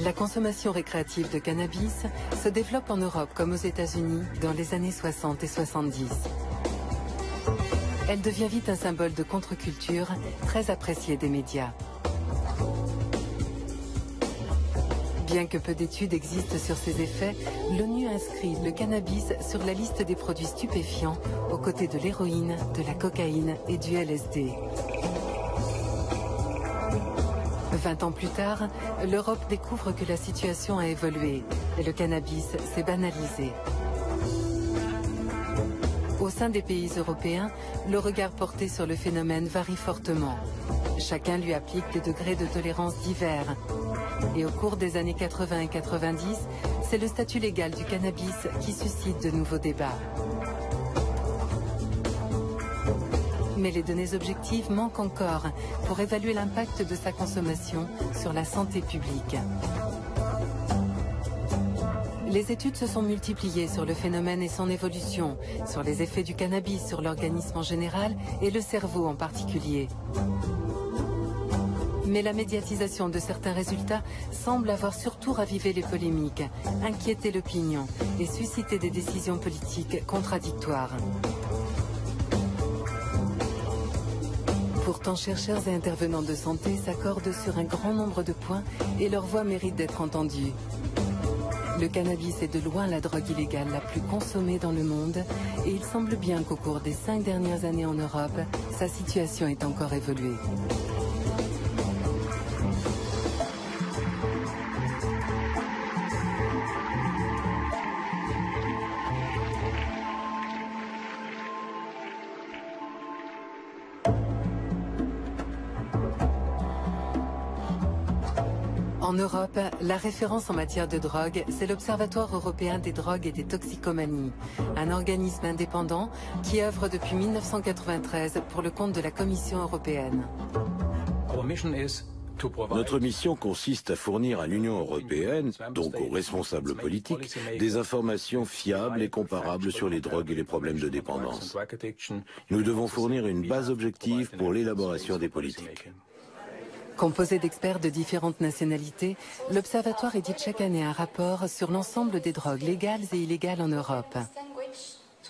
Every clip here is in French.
La consommation récréative de cannabis se développe en Europe comme aux États-Unis dans les années 60 et 70. Elle devient vite un symbole de contre-culture très apprécié des médias. Bien que peu d'études existent sur ses effets, l'ONU inscrit le cannabis sur la liste des produits stupéfiants aux côtés de l'héroïne, de la cocaïne et du LSD. 20 ans plus tard, l'Europe découvre que la situation a évolué et le cannabis s'est banalisé. Au sein des pays européens, le regard porté sur le phénomène varie fortement. Chacun lui applique des degrés de tolérance divers. Et au cours des années 80 et 90, c'est le statut légal du cannabis qui suscite de nouveaux débats. Mais les données objectives manquent encore pour évaluer l'impact de sa consommation sur la santé publique. Les études se sont multipliées sur le phénomène et son évolution, sur les effets du cannabis sur l'organisme en général et le cerveau en particulier. Mais la médiatisation de certains résultats semble avoir surtout ravivé les polémiques, inquiété l'opinion et suscité des décisions politiques contradictoires. Pourtant, chercheurs et intervenants de santé s'accordent sur un grand nombre de points et leur voix mérite d'être entendue. Le cannabis est de loin la drogue illégale la plus consommée dans le monde et il semble bien qu'au cours des 5 dernières années en Europe, sa situation est encore évoluée. En Europe, la référence en matière de drogue, c'est l'Observatoire européen des drogues et des toxicomanies, un organisme indépendant qui œuvre depuis 1993 pour le compte de la Commission européenne. Notre mission consiste à fournir à l'Union européenne, donc aux responsables politiques, des informations fiables et comparables sur les drogues et les problèmes de dépendance. Nous devons fournir une base objective pour l'élaboration des politiques. Composé d'experts de différentes nationalités, l'Observatoire édite chaque année un rapport sur l'ensemble des drogues légales et illégales en Europe.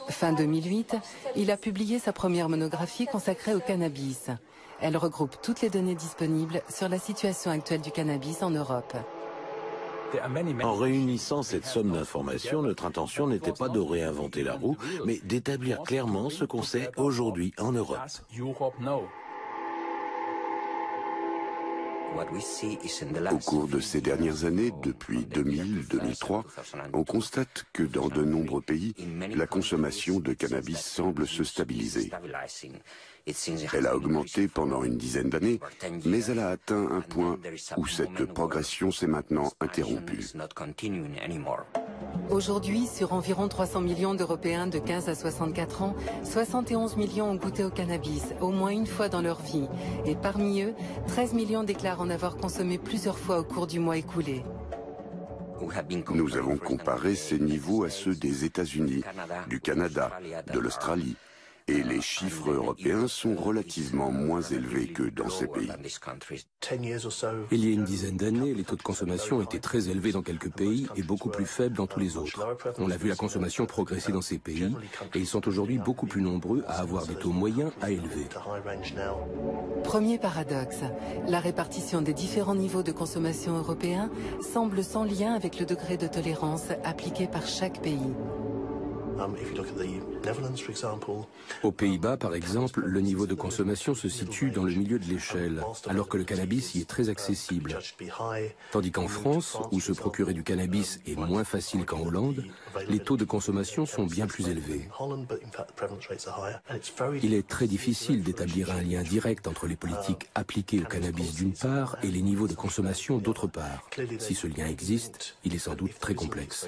Fin 2008, il a publié sa première monographie consacrée au cannabis. Elle regroupe toutes les données disponibles sur la situation actuelle du cannabis en Europe. En réunissant cette somme d'informations, notre intention n'était pas de réinventer la roue, mais d'établir clairement ce qu'on sait aujourd'hui en Europe. Au cours de ces dernières années, depuis 2000-2003, on constate que dans de nombreux pays, la consommation de cannabis semble se stabiliser. Elle a augmenté pendant une dizaine d'années, mais elle a atteint un point où cette progression s'est maintenant interrompue. Aujourd'hui, sur environ 300 millions d'Européens de 15 à 64 ans, 71 millions ont goûté au cannabis au moins une fois dans leur vie. Et parmi eux, 13 millions déclarent en avoir consommé plusieurs fois au cours du mois écoulé. Nous avons comparé ces niveaux à ceux des États-Unis, du Canada, de l'Australie. Et les chiffres européens sont relativement moins élevés que dans ces pays. Il y a une dizaine d'années, les taux de consommation étaient très élevés dans quelques pays et beaucoup plus faibles dans tous les autres. On a vu la consommation progresser dans ces pays et ils sont aujourd'hui beaucoup plus nombreux à avoir des taux moyens à élevés. Premier paradoxe, la répartition des différents niveaux de consommation européens semble sans lien avec le degré de tolérance appliqué par chaque pays. Aux Pays-Bas, par exemple, le niveau de consommation se situe dans le milieu de l'échelle, alors que le cannabis y est très accessible. Tandis qu'en France, où se procurer du cannabis est moins facile qu'en Hollande, les taux de consommation sont bien plus élevés. Il est très difficile d'établir un lien direct entre les politiques appliquées au cannabis d'une part et les niveaux de consommation d'autre part. Si ce lien existe, il est sans doute très complexe.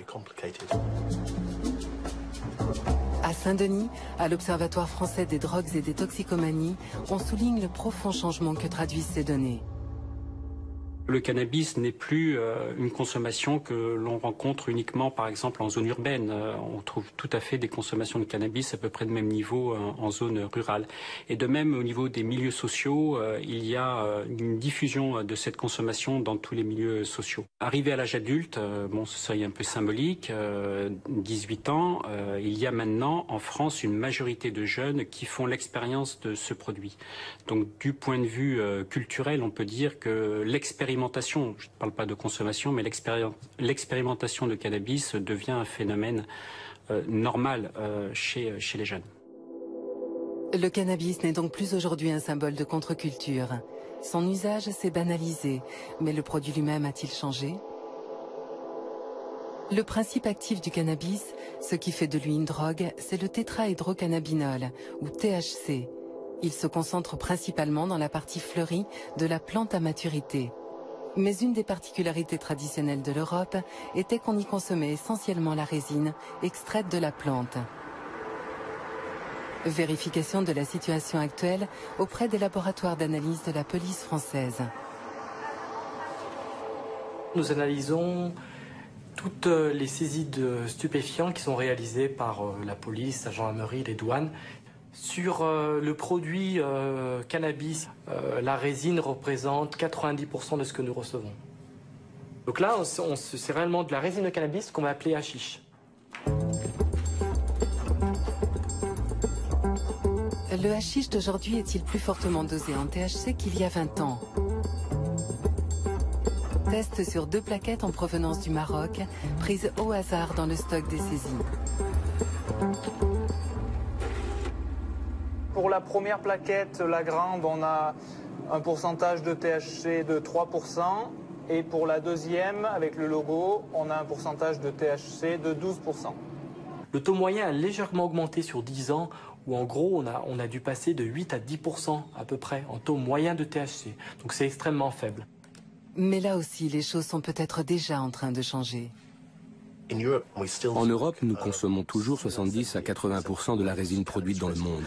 À Saint-Denis, à l'Observatoire français des drogues et des toxicomanies, on souligne le profond changement que traduisent ces données. Le cannabis n'est plus une consommation que l'on rencontre uniquement, par exemple, en zone urbaine. On trouve tout à fait des consommations de cannabis à peu près de même niveau en zone rurale. Et de même, au niveau des milieux sociaux, il y a une diffusion de cette consommation dans tous les milieux sociaux. Arrivé à l'âge adulte, bon, ce serait un peu symbolique, 18 ans, il y a maintenant en France une majorité de jeunes qui font l'expérience de ce produit. Donc, du point de vue culturel, on peut dire que l'expérimentation, je ne parle pas de consommation, mais l'expérimentation de cannabis devient un phénomène normal chez les jeunes. Le cannabis n'est donc plus aujourd'hui un symbole de contre-culture. Son usage s'est banalisé, mais le produit lui-même a-t-il changé? Le principe actif du cannabis, ce qui fait de lui une drogue, c'est le tétrahydrocannabinol, ou THC. Il se concentre principalement dans la partie fleurie de la plante à maturité. Mais une des particularités traditionnelles de l'Europe était qu'on y consommait essentiellement la résine extraite de la plante. Vérification de la situation actuelle auprès des laboratoires d'analyse de la police française. Nous analysons toutes les saisies de stupéfiants qui sont réalisées par la police, la gendarmerie, les douanes. Sur le produit cannabis, la résine représente 90% de ce que nous recevons. Donc là, c'est réellement de la résine de cannabis qu'on va appeler hashish. Le hashish d'aujourd'hui est-il plus fortement dosé en THC qu'il y a 20 ans? Test sur 2 plaquettes en provenance du Maroc, prises au hasard dans le stock des saisies. Pour la première plaquette, la grande, on a un pourcentage de THC de 3%. Et pour la deuxième, avec le logo, on a un pourcentage de THC de 12%. Le taux moyen a légèrement augmenté sur 10 ans, où en gros, on a dû passer de 8 à 10% à peu près en taux moyen de THC. Donc c'est extrêmement faible. Mais là aussi, les choses sont peut-être déjà en train de changer. En Europe, nous consommons toujours 70 à 80% de la résine produite dans le monde.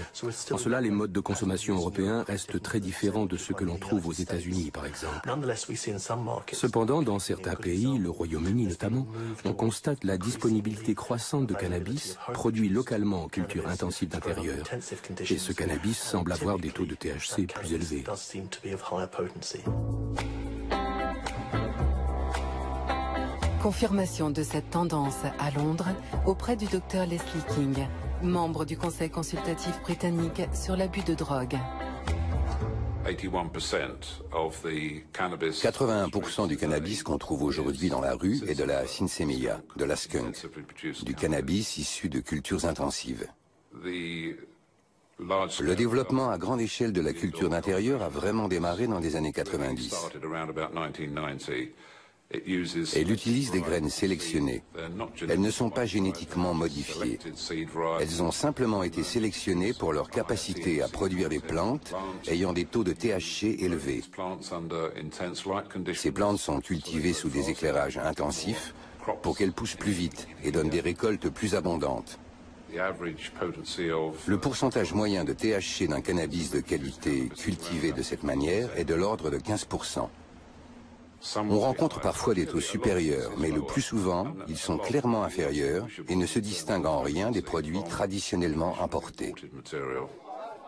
En cela, les modes de consommation européens restent très différents de ceux que l'on trouve aux États-Unis, par exemple. Cependant, dans certains pays, le Royaume-Uni notamment, on constate la disponibilité croissante de cannabis produit localement en culture intensive d'intérieur. Et ce cannabis semble avoir des taux de THC plus élevés. Confirmation de cette tendance à Londres auprès du docteur Leslie King, membre du Conseil consultatif britannique sur l'abus de drogue. 81% du cannabis qu'on trouve aujourd'hui dans la rue est de la sinsémilla, de la skunk, du cannabis issu de cultures intensives. Le développement à grande échelle de la culture d'intérieur a vraiment démarré dans les années 90. Elle utilise des graines sélectionnées. Elles ne sont pas génétiquement modifiées. Elles ont simplement été sélectionnées pour leur capacité à produire des plantes ayant des taux de THC élevés. Ces plantes sont cultivées sous des éclairages intensifs pour qu'elles poussent plus vite et donnent des récoltes plus abondantes. Le pourcentage moyen de THC d'un cannabis de qualité cultivé de cette manière est de l'ordre de 15%. On rencontre parfois des taux supérieurs, mais le plus souvent, ils sont clairement inférieurs et ne se distinguent en rien des produits traditionnellement importés.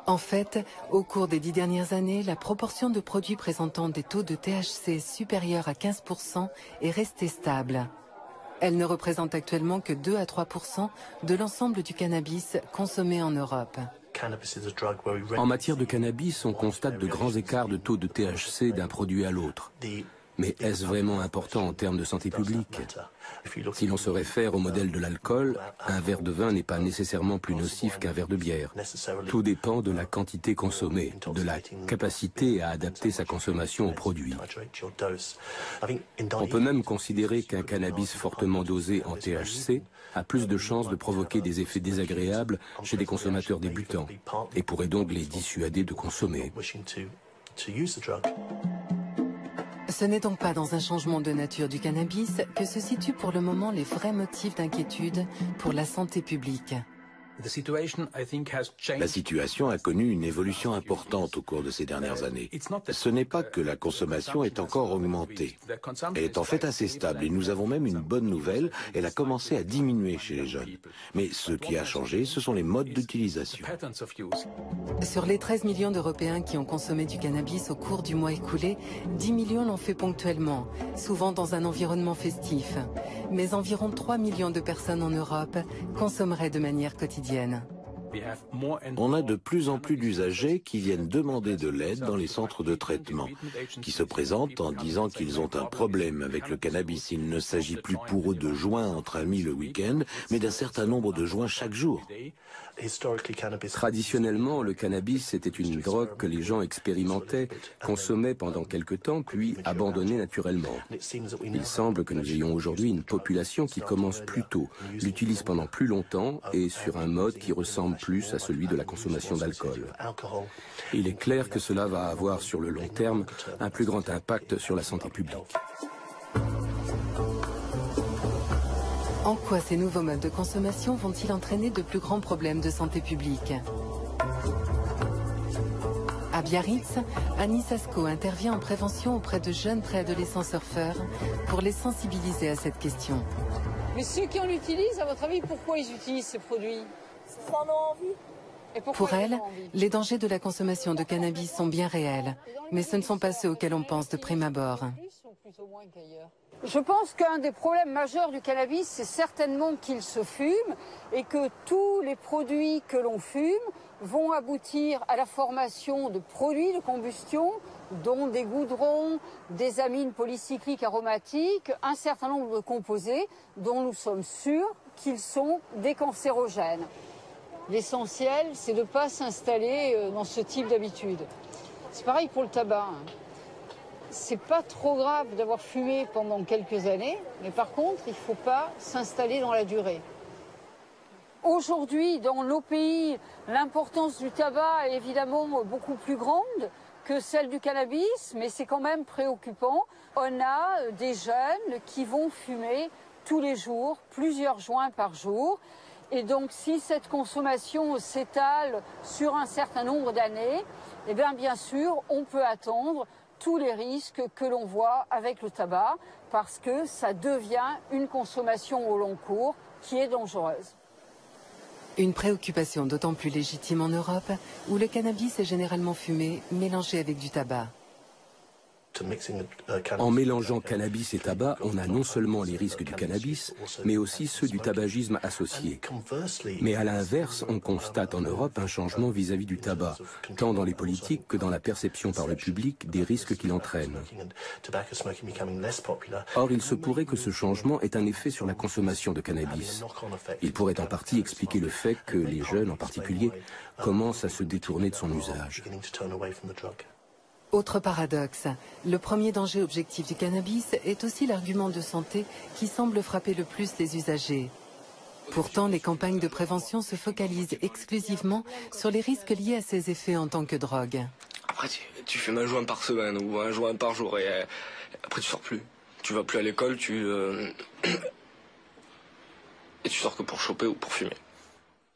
En fait, au cours des 10 dernières années, la proportion de produits présentant des taux de THC supérieurs à 15% est restée stable. Elle ne représente actuellement que 2 à 3% de l'ensemble du cannabis consommé en Europe. En matière de cannabis, on constate de grands écarts de taux de THC d'un produit à l'autre. Mais est-ce vraiment important en termes de santé publique? Si l'on se réfère au modèle de l'alcool, un verre de vin n'est pas nécessairement plus nocif qu'un verre de bière. Tout dépend de la quantité consommée, de la capacité à adapter sa consommation au produit. On peut même considérer qu'un cannabis fortement dosé en THC a plus de chances de provoquer des effets désagréables chez des consommateurs débutants et pourrait donc les dissuader de consommer. Ce n'est donc pas dans un changement de nature du cannabis que se situent pour le moment les vrais motifs d'inquiétude pour la santé publique. La situation a connu une évolution importante au cours de ces dernières années. Ce n'est pas que la consommation est encore augmentée. Elle est en fait assez stable et nous avons même une bonne nouvelle, elle a commencé à diminuer chez les jeunes. Mais ce qui a changé, ce sont les modes d'utilisation. Sur les 13 millions d'Européens qui ont consommé du cannabis au cours du mois écoulé, 10 millions l'ont fait ponctuellement, souvent dans un environnement festif. Mais environ 3 millions de personnes en Europe consommeraient de manière quotidienne. On a de plus en plus d'usagers qui viennent demander de l'aide dans les centres de traitement, qui se présentent en disant qu'ils ont un problème avec le cannabis. Il ne s'agit plus pour eux de joints entre amis le week-end, mais d'un certain nombre de joints chaque jour. Traditionnellement, le cannabis était une drogue que les gens expérimentaient, consommaient pendant quelque temps, puis abandonnaient naturellement. Il semble que nous ayons aujourd'hui une population qui commence plus tôt, l'utilise pendant plus longtemps et sur un mode qui ressemble plus à celui de la consommation d'alcool. Il est clair que cela va avoir sur le long terme un plus grand impact sur la santé publique. En quoi ces nouveaux modes de consommation vont-ils entraîner de plus grands problèmes de santé publique? À Biarritz, Annie Sasko intervient en prévention auprès de jeunes préadolescents surfeurs pour les sensibiliser à cette question. Mais ceux qui en utilisent, à votre avis, pourquoi ils utilisent ces produits? Ça en a envie. Et pourquoi pour elle, les dangers de la consommation de cannabis sont bien réels, mais ce ne sont pas ceux auxquels on pense de prime abord. Je pense qu'un des problèmes majeurs du cannabis, c'est certainement qu'il se fume et que tous les produits que l'on fume vont aboutir à la formation de produits de combustion, dont des goudrons, des amines polycycliques aromatiques, un certain nombre de composés dont nous sommes sûrs qu'ils sont des cancérogènes. L'essentiel, c'est de ne pas s'installer dans ce type d'habitude. C'est pareil pour le tabac. C'est pas trop grave d'avoir fumé pendant quelques années, mais par contre, il ne faut pas s'installer dans la durée. Aujourd'hui, dans nos pays, l'importance du tabac est évidemment beaucoup plus grande que celle du cannabis, mais c'est quand même préoccupant. On a des jeunes qui vont fumer tous les jours, plusieurs joints par jour. Et donc, si cette consommation s'étale sur un certain nombre d'années, eh bien sûr, on peut attendre tous les risques que l'on voit avec le tabac, parce que ça devient une consommation au long cours qui est dangereuse. Une préoccupation d'autant plus légitime en Europe, où le cannabis est généralement fumé, mélangé avec du tabac. En mélangeant cannabis et tabac, on a non seulement les risques du cannabis, mais aussi ceux du tabagisme associé. Mais à l'inverse, on constate en Europe un changement vis-à-vis du tabac, tant dans les politiques que dans la perception par le public des risques qu'il entraîne. Or, il se pourrait que ce changement ait un effet sur la consommation de cannabis. Il pourrait en partie expliquer le fait que les jeunes, en particulier, commencent à se détourner de son usage. Autre paradoxe, le premier danger objectif du cannabis est aussi l'argument de santé qui semble frapper le plus les usagers. Pourtant, les campagnes de prévention se focalisent exclusivement sur les risques liés à ses effets en tant que drogue. Après, tu fumes un joint par semaine ou un joint par jour et après tu sors plus. Tu vas plus à l'école, et tu sors que pour choper ou pour fumer.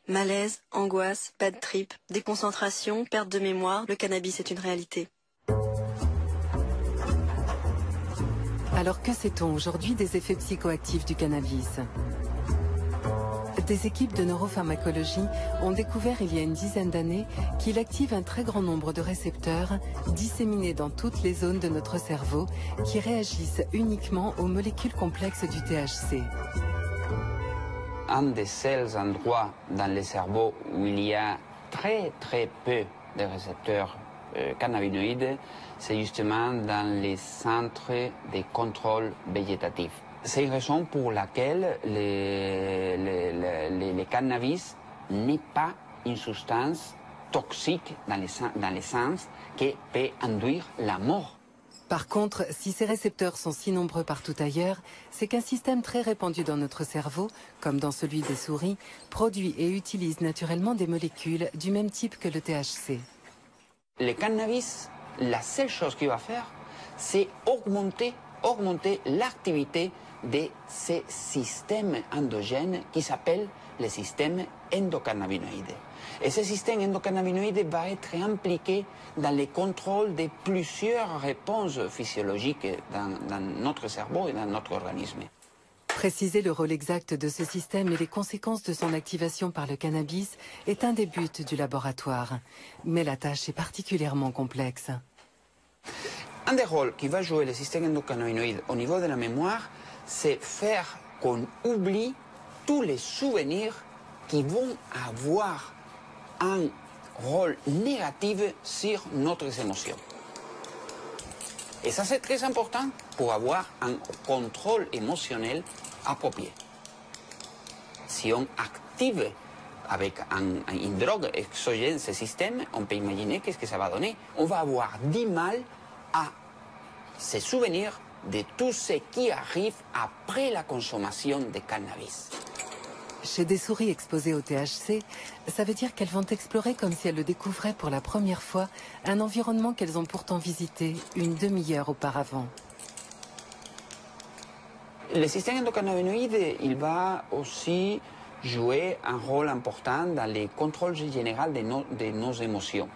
Malaise, angoisse, bad trip, déconcentration, perte de mémoire, le cannabis est une réalité. Alors que sait-on aujourd'hui des effets psychoactifs du cannabis? Des équipes de neuropharmacologie ont découvert il y a une dizaine d'années qu'il active un très grand nombre de récepteurs disséminés dans toutes les zones de notre cerveau qui réagissent uniquement aux molécules complexes du THC. Un des seuls endroits dans le cerveau où il y a très peu de récepteurs cannabinoïdes, c'est justement dans les centres de contrôle végétatif. C'est une raison pour laquelle le cannabis n'est pas une substance toxique dans les sens qui peut induire la mort. Par contre, si ces récepteurs sont si nombreux partout ailleurs, c'est qu'un système très répandu dans notre cerveau, comme dans celui des souris, produit et utilise naturellement des molécules du même type que le THC. Le cannabis, la seule chose qu'il va faire, c'est augmenter l'activité de ces systèmes endogènes qui s'appellent le système endocannabinoïde. Et ce système endocannabinoïde va être impliqué dans le contrôle de plusieurs réponses physiologiques dans notre cerveau et dans notre organisme. Préciser le rôle exact de ce système et les conséquences de son activation par le cannabis est un des buts du laboratoire. Mais la tâche est particulièrement complexe. Un des rôles qui va jouer le système endocannabinoïde au niveau de la mémoire, c'est faire qu'on oublie tous les souvenirs qui vont avoir un rôle négatif sur notre émotions. Et ça, c'est très important pour avoir un contrôle émotionnel approprié. Si on active avec une drogue exogène ce système, on peut imaginer qu'est-ce que ça va donner. On va avoir du mal à se souvenir de tout ce qui arrive après la consommation de cannabis. Chez des souris exposées au THC, ça veut dire qu'elles vont explorer comme si elles le découvraient pour la première fois un environnement qu'elles ont pourtant visité une demi-heure auparavant. Le système endocannabinoïde, il va aussi jouer un rôle important dans le contrôle général de nos émotions.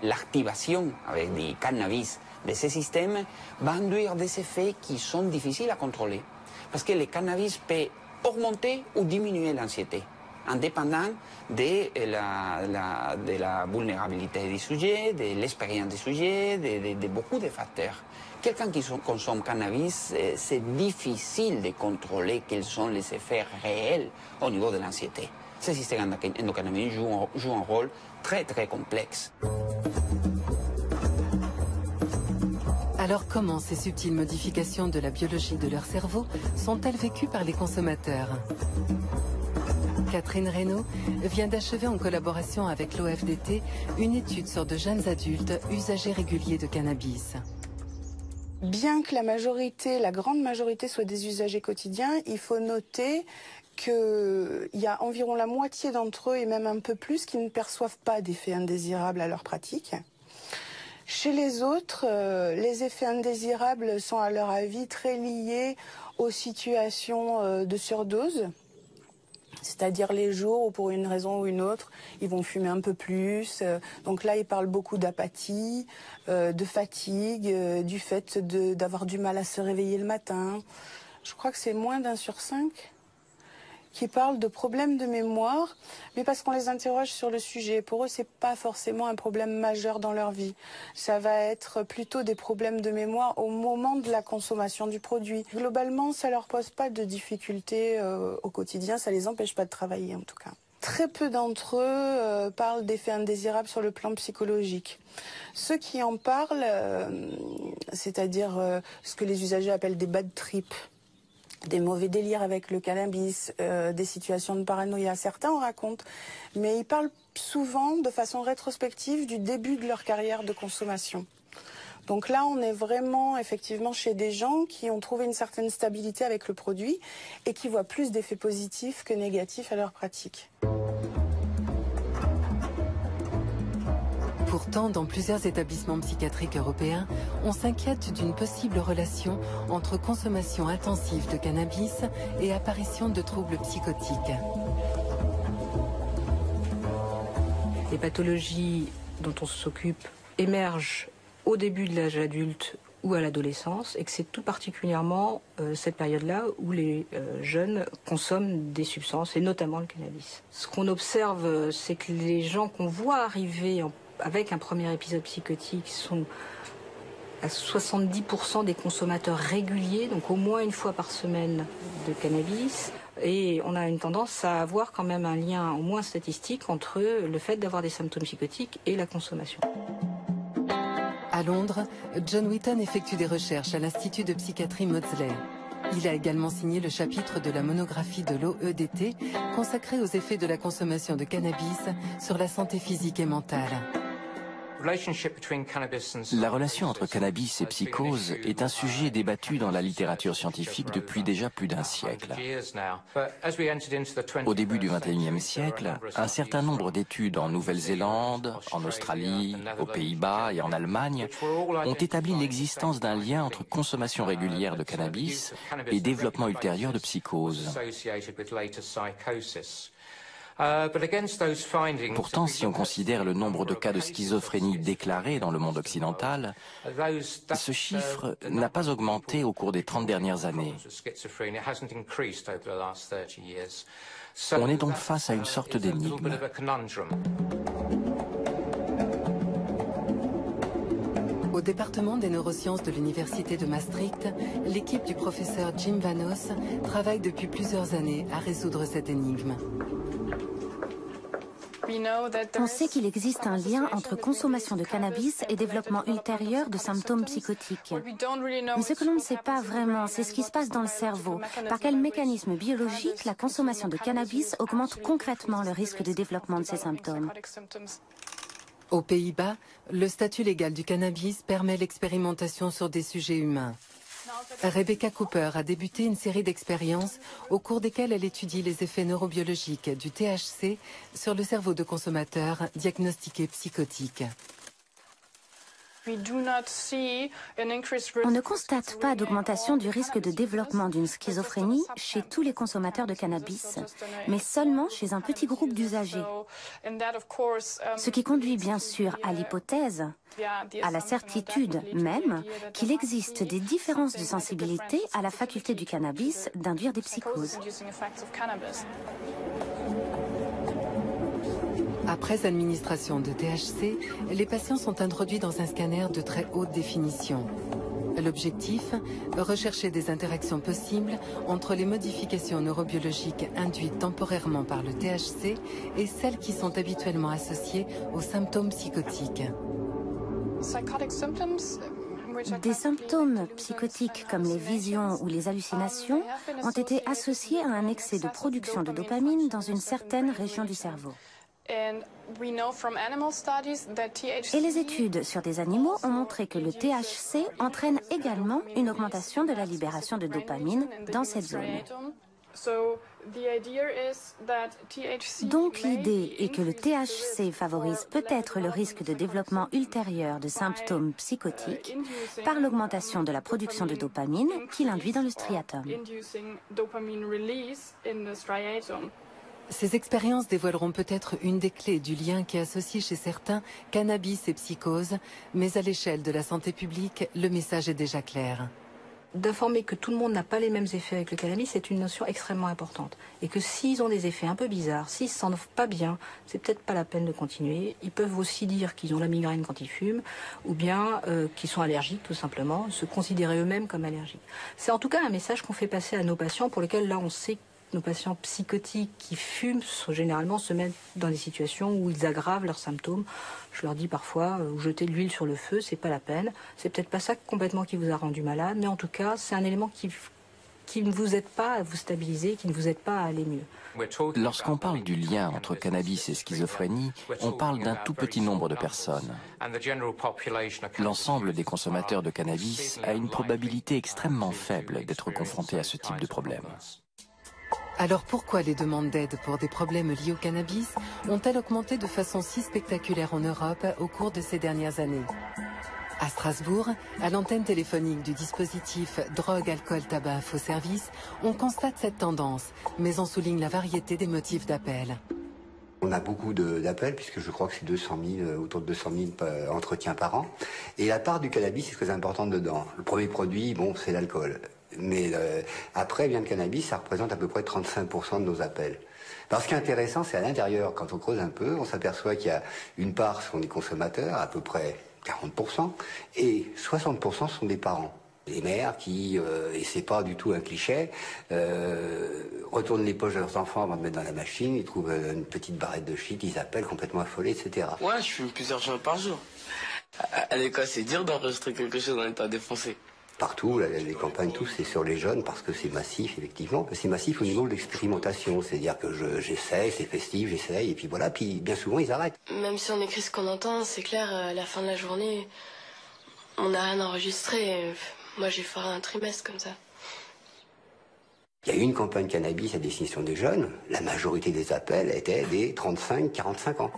L'activation avec du cannabis de ce système va induire des effets qui sont difficiles à contrôler. Parce que le cannabis peut augmenter ou diminuer l'anxiété, indépendant de la vulnérabilité du sujet, de l'expérience du sujet, de beaucoup de facteurs. Quelqu'un qui consomme cannabis, c'est difficile de contrôler quels sont les effets réels au niveau de l'anxiété. Ce système endocannabinoïde joue un rôle très très complexe. Alors comment ces subtiles modifications de la biologie de leur cerveau sont-elles vécues par les consommateurs? Catherine Reynaud vient d'achever en collaboration avec l'OFDT une étude sur de jeunes adultes usagers réguliers de cannabis. Bien que la grande majorité soit des usagers quotidiens, il faut noter qu'il y a environ la moitié d'entre eux, et même un peu plus, qui ne perçoivent pas d'effets indésirables à leur pratique. Chez les autres, les effets indésirables sont à leur avis très liés aux situations de surdose, c'est-à-dire les jours où pour une raison ou une autre, ils vont fumer un peu plus. Donc là, ils parlent beaucoup d'apathie, de fatigue, du fait d'avoir du mal à se réveiller le matin. Je crois que c'est moins d'1 sur 5 qui parlent de problèmes de mémoire, mais parce qu'on les interroge sur le sujet. Pour eux, c'est pas forcément un problème majeur dans leur vie. Ça va être plutôt des problèmes de mémoire au moment de la consommation du produit. Globalement, ça leur pose pas de difficultés au quotidien, ça les empêche pas de travailler en tout cas. Très peu d'entre eux parlent d'effets indésirables sur le plan psychologique. Ceux qui en parlent, c'est-à-dire ce que les usagers appellent des bad trips, des mauvais délires avec le cannabis, des situations de paranoïa. Certains en racontent, mais ils parlent souvent de façon rétrospective du début de leur carrière de consommation. Donc là, on est vraiment effectivement chez des gens qui ont trouvé une certaine stabilité avec le produit et qui voient plus d'effets positifs que négatifs à leur pratique. Pourtant, dans plusieurs établissements psychiatriques européens, on s'inquiète d'une possible relation entre consommation intensive de cannabis et apparition de troubles psychotiques. Les pathologies dont on s'occupe émergent au début de l'âge adulte ou à l'adolescence, et que c'est tout particulièrement cette période-là où les jeunes consomment des substances, et notamment le cannabis. Ce qu'on observe, c'est que les gens qu'on voit arriver avec un premier épisode psychotique sont à 70% des consommateurs réguliers, donc au moins une fois par semaine de cannabis. Et on a une tendance à avoir quand même un lien, au moins statistique, entre le fait d'avoir des symptômes psychotiques et la consommation. À Londres, John Whitton effectue des recherches à l'Institut de psychiatrie Maudsley. Il a également signé le chapitre de la monographie de l'OEDT consacrée aux effets de la consommation de cannabis sur la santé physique et mentale. La relation entre cannabis et psychose est un sujet débattu dans la littérature scientifique depuis déjà plus d'un siècle. Au début du XXIe siècle, un certain nombre d'études en Nouvelle-Zélande, en Australie, aux Pays-Bas et en Allemagne ont établi l'existence d'un lien entre consommation régulière de cannabis et développement ultérieur de psychose. Pourtant, si on considère le nombre de cas de schizophrénie déclarés dans le monde occidental, ce chiffre n'a pas augmenté au cours des 30 dernières années. On est donc face à une sorte d'énigme. Au département des neurosciences de l'Université de Maastricht, l'équipe du professeur Jim Vanos travaille depuis plusieurs années à résoudre cette énigme. On sait qu'il existe un lien entre consommation de cannabis et développement ultérieur de symptômes psychotiques. Mais ce que l'on ne sait pas vraiment, c'est ce qui se passe dans le cerveau. Par quel mécanisme biologique la consommation de cannabis augmente concrètement le risque de développement de ces symptômes. Aux Pays-Bas, le statut légal du cannabis permet l'expérimentation sur des sujets humains. Rebecca Cooper a débuté une série d'expériences au cours desquelles elle étudie les effets neurobiologiques du THC sur le cerveau de consommateurs diagnostiqués psychotiques. On ne constate pas d'augmentation du risque de développement d'une schizophrénie chez tous les consommateurs de cannabis, mais seulement chez un petit groupe d'usagers. Ce qui conduit bien sûr à l'hypothèse, à la certitude même, qu'il existe des différences de sensibilité à la faculté du cannabis d'induire des psychoses. Après administration de THC, les patients sont introduits dans un scanner de très haute définition. L'objectif, rechercher des interactions possibles entre les modifications neurobiologiques induites temporairement par le THC et celles qui sont habituellement associées aux symptômes psychotiques. Des symptômes psychotiques comme les visions ou les hallucinations ont été associés à un excès de production de dopamine dans une certaine région du cerveau. Et les études sur des animaux ont montré que le THC entraîne également une augmentation de la libération de dopamine dans cette zone. Donc l'idée est que le THC favorise peut-être le risque de développement ultérieur de symptômes psychotiques par l'augmentation de la production de dopamine qu'il induit dans le striatum. Ces expériences dévoileront peut-être une des clés du lien qui associe chez certains cannabis et psychose, mais à l'échelle de la santé publique, le message est déjà clair. D'informer que tout le monde n'a pas les mêmes effets avec le cannabis, c'est une notion extrêmement importante. Et que s'ils ont des effets un peu bizarres, s'ils ne se sentent pas bien, c'est peut-être pas la peine de continuer. Ils peuvent aussi dire qu'ils ont la migraine quand ils fument, ou bien qu'ils sont allergiques tout simplement, se considérer eux-mêmes comme allergiques. C'est en tout cas un message qu'on fait passer à nos patients pour lesquels là on sait que nos patients psychotiques qui fument généralement se mettent dans des situations où ils aggravent leurs symptômes. Je leur dis parfois, jeter de l'huile sur le feu, c'est pas la peine. C'est peut-être pas ça complètement qui vous a rendu malade, mais en tout cas, c'est un élément qui ne vous aide pas à vous stabiliser, qui ne vous aide pas à aller mieux. Lorsqu'on parle du lien entre cannabis et schizophrénie, on parle d'un tout petit nombre de personnes. L'ensemble des consommateurs de cannabis a une probabilité extrêmement faible d'être confrontés à ce type de problème. Alors pourquoi les demandes d'aide pour des problèmes liés au cannabis ont-elles augmenté de façon si spectaculaire en Europe au cours de ces dernières années? À Strasbourg, à l'antenne téléphonique du dispositif Drogue, Alcool, Tabac, Info Service, on constate cette tendance, mais on souligne la variété des motifs d'appel. On a beaucoup d'appels, puisque je crois que c'est 200 000, autour de 200 000 entretiens par an. Et la part du cannabis est très importante dedans. Le premier produit, bon, c'est l'alcool. Mais après vient le cannabis, ça représente à peu près 35% de nos appels. Alors ce qui est intéressant, c'est à l'intérieur, quand on creuse un peu, on s'aperçoit qu'il y a une part sont des consommateurs, à peu près 40%, et 60% sont des parents. Les mères qui, et c'est pas du tout un cliché, retournent les poches de leurs enfants avant de mettre dans la machine, ils trouvent une petite barrette de shit, ils appellent complètement affolés, etc. Ouais, je fume plusieurs joints par jour. À l'école, c'est dur d'enregistrer quelque chose en étant défoncé. partout, les campagnes, tout, c'est sur les jeunes parce que c'est massif, effectivement. C'est massif au niveau de l'expérimentation, c'est-à-dire que j'essaye, c'est festif, j'essaye, et puis voilà, puis bien souvent ils arrêtent. Même si on écrit ce qu'on entend, c'est clair, à la fin de la journée, on n'a rien enregistré. Moi, j'ai fait un trimestre comme ça. Il y a eu une campagne cannabis à destination des jeunes. La majorité des appels étaient des 35-45 ans.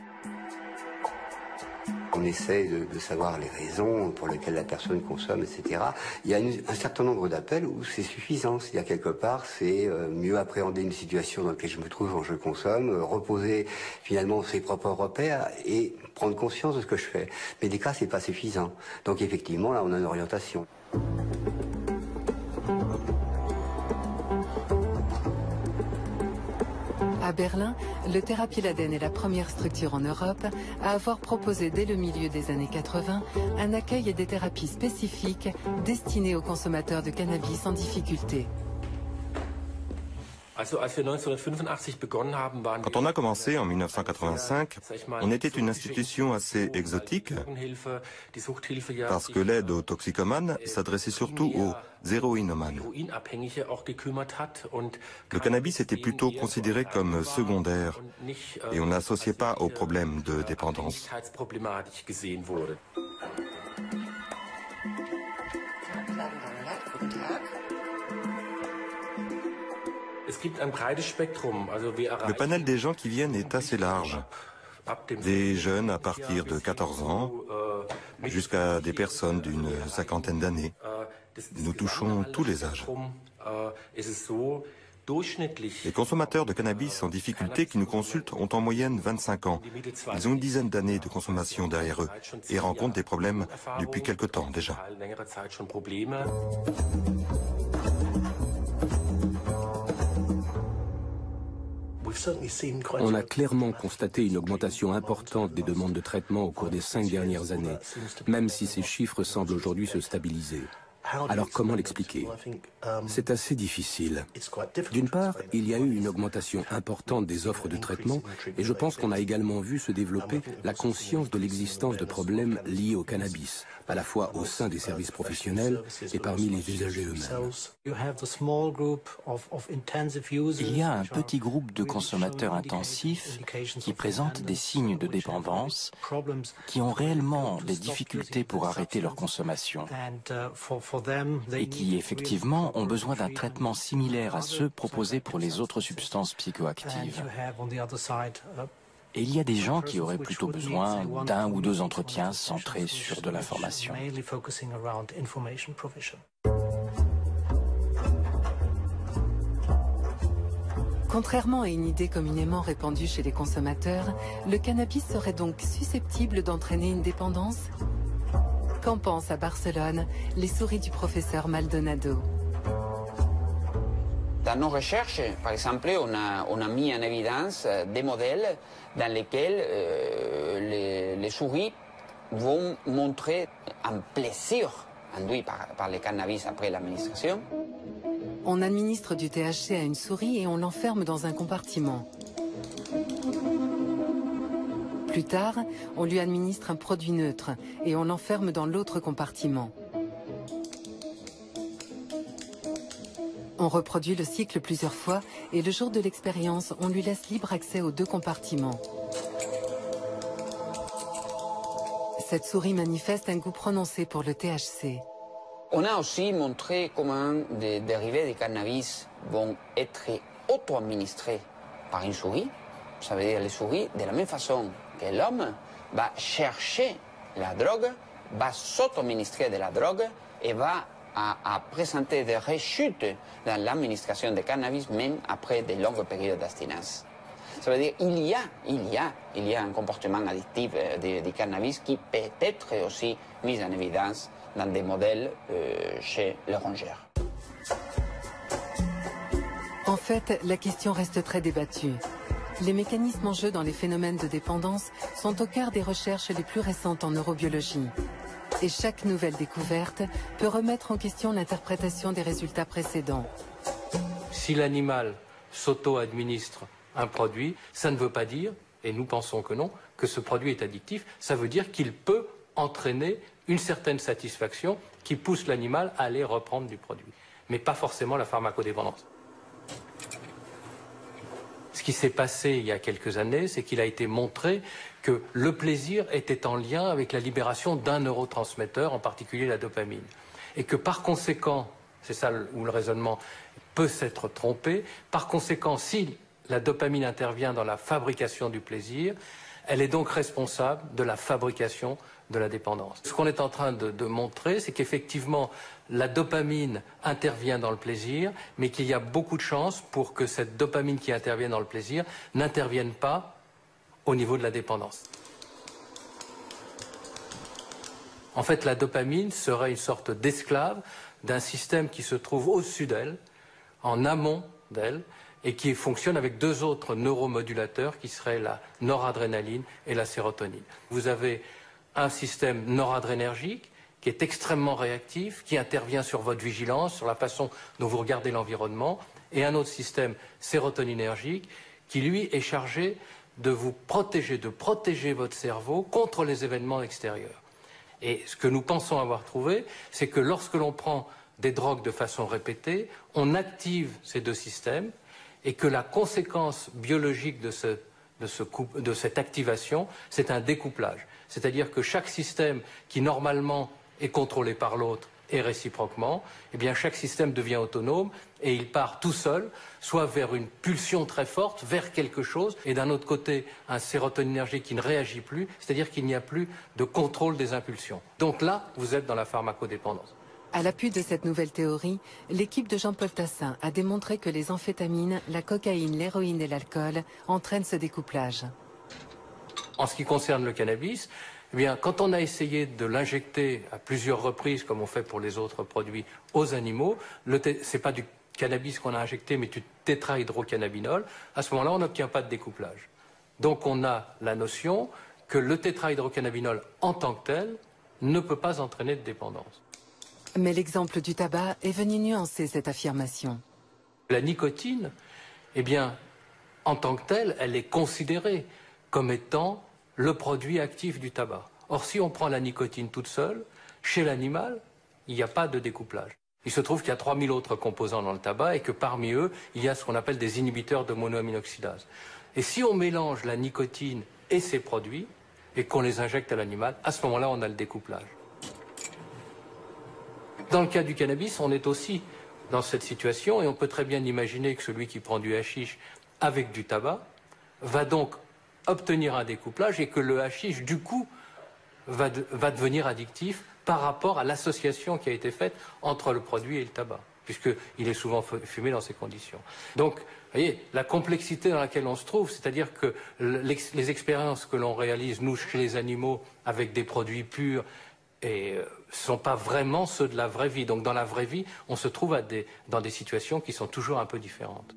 On essaie de savoir les raisons pour lesquelles la personne consomme, etc. Il y a un certain nombre d'appels où c'est suffisant. C'est-à-dire quelque part, c'est mieux appréhender une situation dans laquelle je me trouve quand je consomme, reposer finalement ses propres repères et prendre conscience de ce que je fais. Mais des cas, c'est pas suffisant. Donc effectivement, là, on a une orientation. À Berlin, le Therapieladen est la première structure en Europe à avoir proposé dès le milieu des années 80 un accueil et des thérapies spécifiques destinées aux consommateurs de cannabis en difficulté. Quand on a commencé en 1985, on était une institution assez exotique parce que l'aide aux toxicomanes s'adressait surtout aux héroïnomanes. Le cannabis était plutôt considéré comme secondaire et on n'associait pas aux problèmes de dépendance. Le panel des gens qui viennent est assez large. Des jeunes à partir de 14 ans jusqu'à des personnes d'une cinquantaine d'années. Nous touchons tous les âges. Les consommateurs de cannabis en difficulté qui nous consultent ont en moyenne 25 ans. Ils ont une dizaine d'années de consommation derrière eux et rencontrent des problèmes depuis quelque temps déjà. On a clairement constaté une augmentation importante des demandes de traitement au cours des 5 dernières années, même si ces chiffres semblent aujourd'hui se stabiliser. Alors comment l'expliquer? C'est assez difficile. D'une part, il y a eu une augmentation importante des offres de traitement et je pense qu'on a également vu se développer la conscience de l'existence de problèmes liés au cannabis, à la fois au sein des services professionnels et parmi les usagers eux-mêmes. Il y a un petit groupe de consommateurs intensifs qui présentent des signes de dépendance, qui ont réellement des difficultés pour arrêter leur consommation et qui, effectivement, ont besoin d'un traitement similaire à ceux proposés pour les autres substances psychoactives. Et il y a des gens qui auraient plutôt besoin d'un ou deux entretiens centrés sur de l'information. Contrairement à une idée communément répandue chez les consommateurs, le cannabis serait donc susceptible d'entraîner une dépendance? Qu'en pensent à Barcelone les souris du professeur Maldonado? Dans nos recherches, par exemple, on a mis en évidence des modèles dans lesquels les souris vont montrer un plaisir induit par le cannabis après l'administration. On administre du THC à une souris et on l'enferme dans un compartiment. Plus tard, on lui administre un produit neutre et on l'enferme dans l'autre compartiment. On reproduit le cycle plusieurs fois et le jour de l'expérience, on lui laisse libre accès aux deux compartiments. Cette souris manifeste un goût prononcé pour le THC. On a aussi montré comment des dérivés du cannabis vont être auto-administrés par une souris. Ça veut dire les souris, de la même façon que l'homme, va chercher la drogue, va s'auto-administrer de la drogue et va à présenter des rechutes dans l'administration de cannabis, même après de longues périodes d'abstinence. Ça veut dire qu'il y a un comportement addictif du cannabis qui peut être aussi mis en évidence dans des modèles chez les rongeurs. En fait, la question reste très débattue. Les mécanismes en jeu dans les phénomènes de dépendance sont au cœur des recherches les plus récentes en neurobiologie. Et chaque nouvelle découverte peut remettre en question l'interprétation des résultats précédents. Si l'animal s'auto-administre un produit, ça ne veut pas dire, et nous pensons que non, que ce produit est addictif. Ça veut dire qu'il peut entraîner une certaine satisfaction qui pousse l'animal à aller reprendre du produit, mais pas forcément la pharmacodépendance. Ce qui s'est passé il y a quelques années, c'est qu'il a été montré que le plaisir était en lien avec la libération d'un neurotransmetteur, en particulier la dopamine. Et que par conséquent, c'est ça où le raisonnement peut s'être trompé, par conséquent, si la dopamine intervient dans la fabrication du plaisir, elle est donc responsable de la fabrication de la dépendance. Ce qu'on est en train de montrer, c'est qu'effectivement, la dopamine intervient dans le plaisir, mais qu'il y a beaucoup de chances pour que cette dopamine qui intervient dans le plaisir n'intervienne pas au niveau de la dépendance. En fait, la dopamine serait une sorte d'esclave d'un système qui se trouve au-dessus d'elle, en amont d'elle, et qui fonctionne avec deux autres neuromodulateurs qui seraient la noradrénaline et la sérotonine. Vous avez un système noradrénergique qui est extrêmement réactif, qui intervient sur votre vigilance, sur la façon dont vous regardez l'environnement, et un autre système sérotoninergique qui, lui, est chargé de vous protéger, de protéger votre cerveau contre les événements extérieurs. Et ce que nous pensons avoir trouvé, c'est que lorsque l'on prend des drogues de façon répétée, on active ces deux systèmes et que la conséquence biologique de cette activation, c'est un découplage. C'est-à-dire que chaque système qui normalement est contrôlé par l'autre et réciproquement, eh bien chaque système devient autonome et il part tout seul, soit vers une pulsion très forte, vers quelque chose, et d'un autre côté, un sérotoninergique qui ne réagit plus, c'est-à-dire qu'il n'y a plus de contrôle des impulsions. Donc là, vous êtes dans la pharmacodépendance. À l'appui de cette nouvelle théorie, l'équipe de Jean-Paul Tassin a démontré que les amphétamines, la cocaïne, l'héroïne et l'alcool entraînent ce découplage. En ce qui concerne le cannabis, eh bien, quand on a essayé de l'injecter à plusieurs reprises, comme on fait pour les autres produits, aux animaux, ce n'est pas du cannabis qu'on a injecté, mais du tétrahydrocannabinol, à ce moment-là, on n'obtient pas de découplage. Donc on a la notion que le tétrahydrocannabinol en tant que tel ne peut pas entraîner de dépendance. Mais l'exemple du tabac est venu nuancer cette affirmation. La nicotine, eh bien, en tant que telle, elle est considérée comme étant le produit actif du tabac. Or, si on prend la nicotine toute seule, chez l'animal, il n'y a pas de découplage. Il se trouve qu'il y a 3000 autres composants dans le tabac et que parmi eux, il y a ce qu'on appelle des inhibiteurs de monoaminoxydase. Et si on mélange la nicotine et ces produits et qu'on les injecte à l'animal, à ce moment-là, on a le découplage. Dans le cas du cannabis, on est aussi dans cette situation et on peut très bien imaginer que celui qui prend du hashish avec du tabac va donc obtenir un découplage et que le hashish, du coup, va devenir addictif par rapport à l'association qui a été faite entre le produit et le tabac, puisqu'il est souvent fumé dans ces conditions. Donc, vous voyez, la complexité dans laquelle on se trouve, c'est-à-dire que les expériences que l'on réalise, nous, chez les animaux, avec des produits purs, et ne sont pas vraiment ceux de la vraie vie. Donc dans la vraie vie, on se trouve dans des situations qui sont toujours un peu différentes.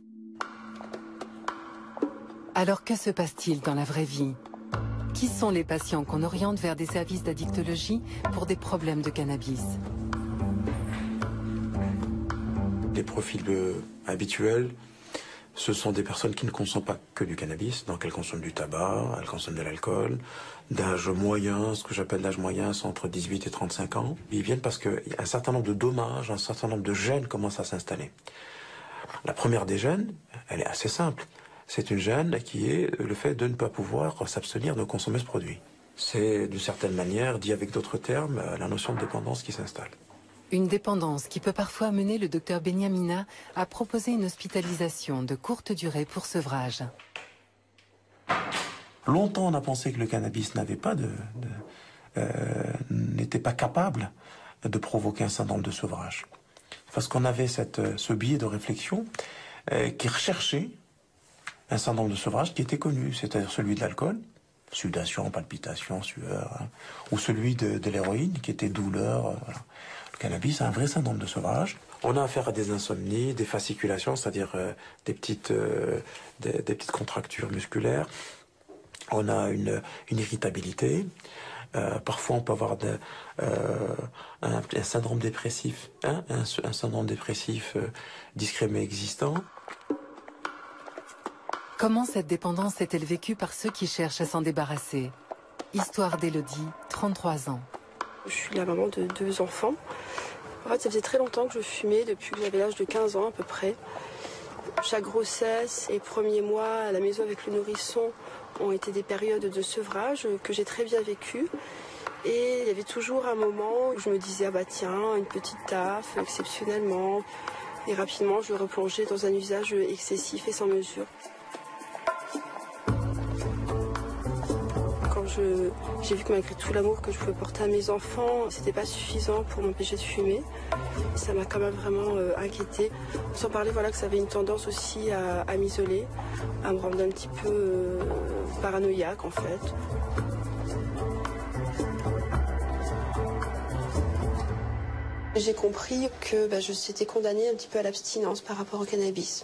Alors que se passe-t-il dans la vraie vie? Qui sont les patients qu'on oriente vers des services d'addictologie pour des problèmes de cannabis? Les profils habituels, ce sont des personnes qui ne consomment pas que du cannabis, donc elles consomment du tabac, elles consomment de l'alcool, d'âge moyen, ce que j'appelle l'âge moyen, c'est entre 18 et 35 ans. Ils viennent parce qu'un certain nombre de dommages, un certain nombre de gènes commencent à s'installer. La première des gènes, elle est assez simple. C'est une gène qui est le fait de ne pas pouvoir s'abstenir de consommer ce produit. C'est d'une certaine manière, dit avec d'autres termes, la notion de dépendance qui s'installe. Une dépendance qui peut parfois amener le docteur Beniamina à proposer une hospitalisation de courte durée pour sevrage. Longtemps, on a pensé que le cannabis n'était pas capable de provoquer un syndrome de sevrage. Parce qu'on avait ce biais de réflexion qui recherchait un syndrome de sevrage qui était connu, c'est-à-dire celui de l'alcool, sudation, palpitation, sueur, hein, ou celui de l'héroïne qui était douleur. Voilà. Le cannabis a un vrai syndrome de sevrage. On a affaire à des insomnies, des fasciculations, c'est-à-dire des petites contractures musculaires. On a une irritabilité. Parfois, on peut avoir un syndrome dépressif, hein, un syndrome dépressif discret mais existant. Comment cette dépendance est-elle vécue par ceux qui cherchent à s'en débarrasser? Histoire d'Élodie, 33 ans. Je suis la maman de 2 enfants. En fait, ça faisait très longtemps que je fumais, depuis que j'avais l'âge de 15 ans à peu près. Chaque grossesse et premiers mois à la maison avec le nourrisson ont été des périodes de sevrage que j'ai très bien vécues. Et il y avait toujours un moment où je me disais, ah bah tiens, une petite taffe, exceptionnellement. Et rapidement, je replongeais dans un usage excessif et sans mesure. Quand j'ai vu que malgré tout l'amour que je pouvais porter à mes enfants, c'était pas suffisant pour m'empêcher de fumer. Ça m'a quand même vraiment inquiétée. Sans parler voilà, que ça avait une tendance aussi à m'isoler, à me rendre un petit peu paranoïaque en fait. J'ai compris que je s'étais condamnée un petit peu à l'abstinence par rapport au cannabis.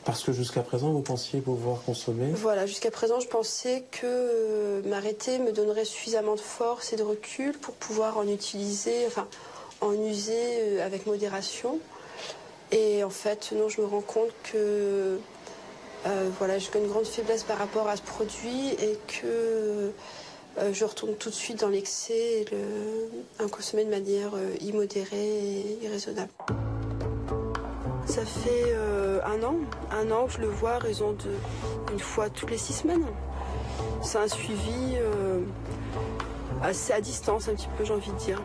Parce que jusqu'à présent, vous pensiez pouvoir consommer? Voilà, jusqu'à présent, je pensais que m'arrêter me donnerait suffisamment de force et de recul pour pouvoir en utiliser, enfin, en user avec modération. Et en fait, non, je me rends compte que voilà, j'ai une grande faiblesse par rapport à ce produit et que je retourne tout de suite dans l'excès et en consommer de manière immodérée et irraisonnable. Ça fait un an que je le vois à raison d'une fois toutes les 6 semaines. C'est un suivi assez à distance un petit peu, j'ai envie de dire.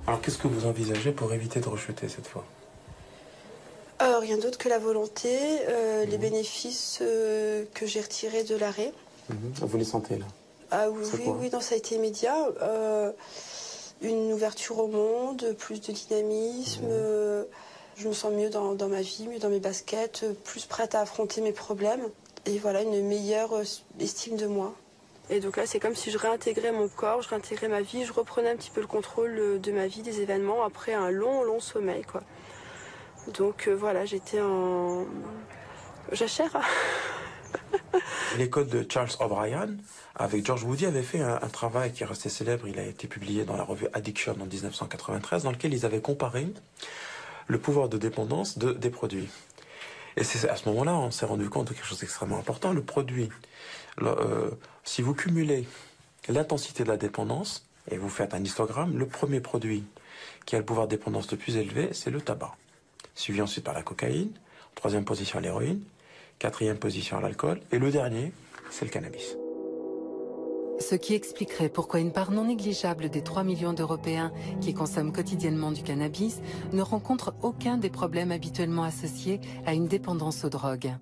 Alors qu'est-ce que vous envisagez pour éviter de rechuter cette fois? Rien d'autre que la volonté, les bénéfices que j'ai retirés de l'arrêt. Vous les sentez là? Ah oui, non, ça a été immédiat. Une ouverture au monde, plus de dynamisme. Je me sens mieux dans ma vie, mieux dans mes baskets, plus prête à affronter mes problèmes. Et voilà, une meilleure estime de moi. Et donc là, c'est comme si je réintégrais mon corps, je réintégrais ma vie, je reprenais un petit peu le contrôle de ma vie, des événements, après un long sommeil, quoi. Donc voilà, j'étais en jachère. L'école de Charles O'Brien, avec George Woody, avait fait un travail qui est resté célèbre. Il a été publié dans la revue Addiction en 1993, dans lequel ils avaient comparé le pouvoir de dépendance des produits. Et c'est à ce moment-là, on s'est rendu compte de quelque chose d'extrêmement important. Le produit, si vous cumulez l'intensité de la dépendance, et vous faites un histogramme, le premier produit qui a le pouvoir de dépendance le plus élevé, c'est le tabac. Suivi ensuite par la cocaïne, 3e position l'héroïne, 4e position l'alcool, et le dernier, c'est le cannabis. Ce qui expliquerait pourquoi une part non négligeable des 3 millions d'Européens qui consomment quotidiennement du cannabis ne rencontrent aucun des problèmes habituellement associés à une dépendance aux drogues.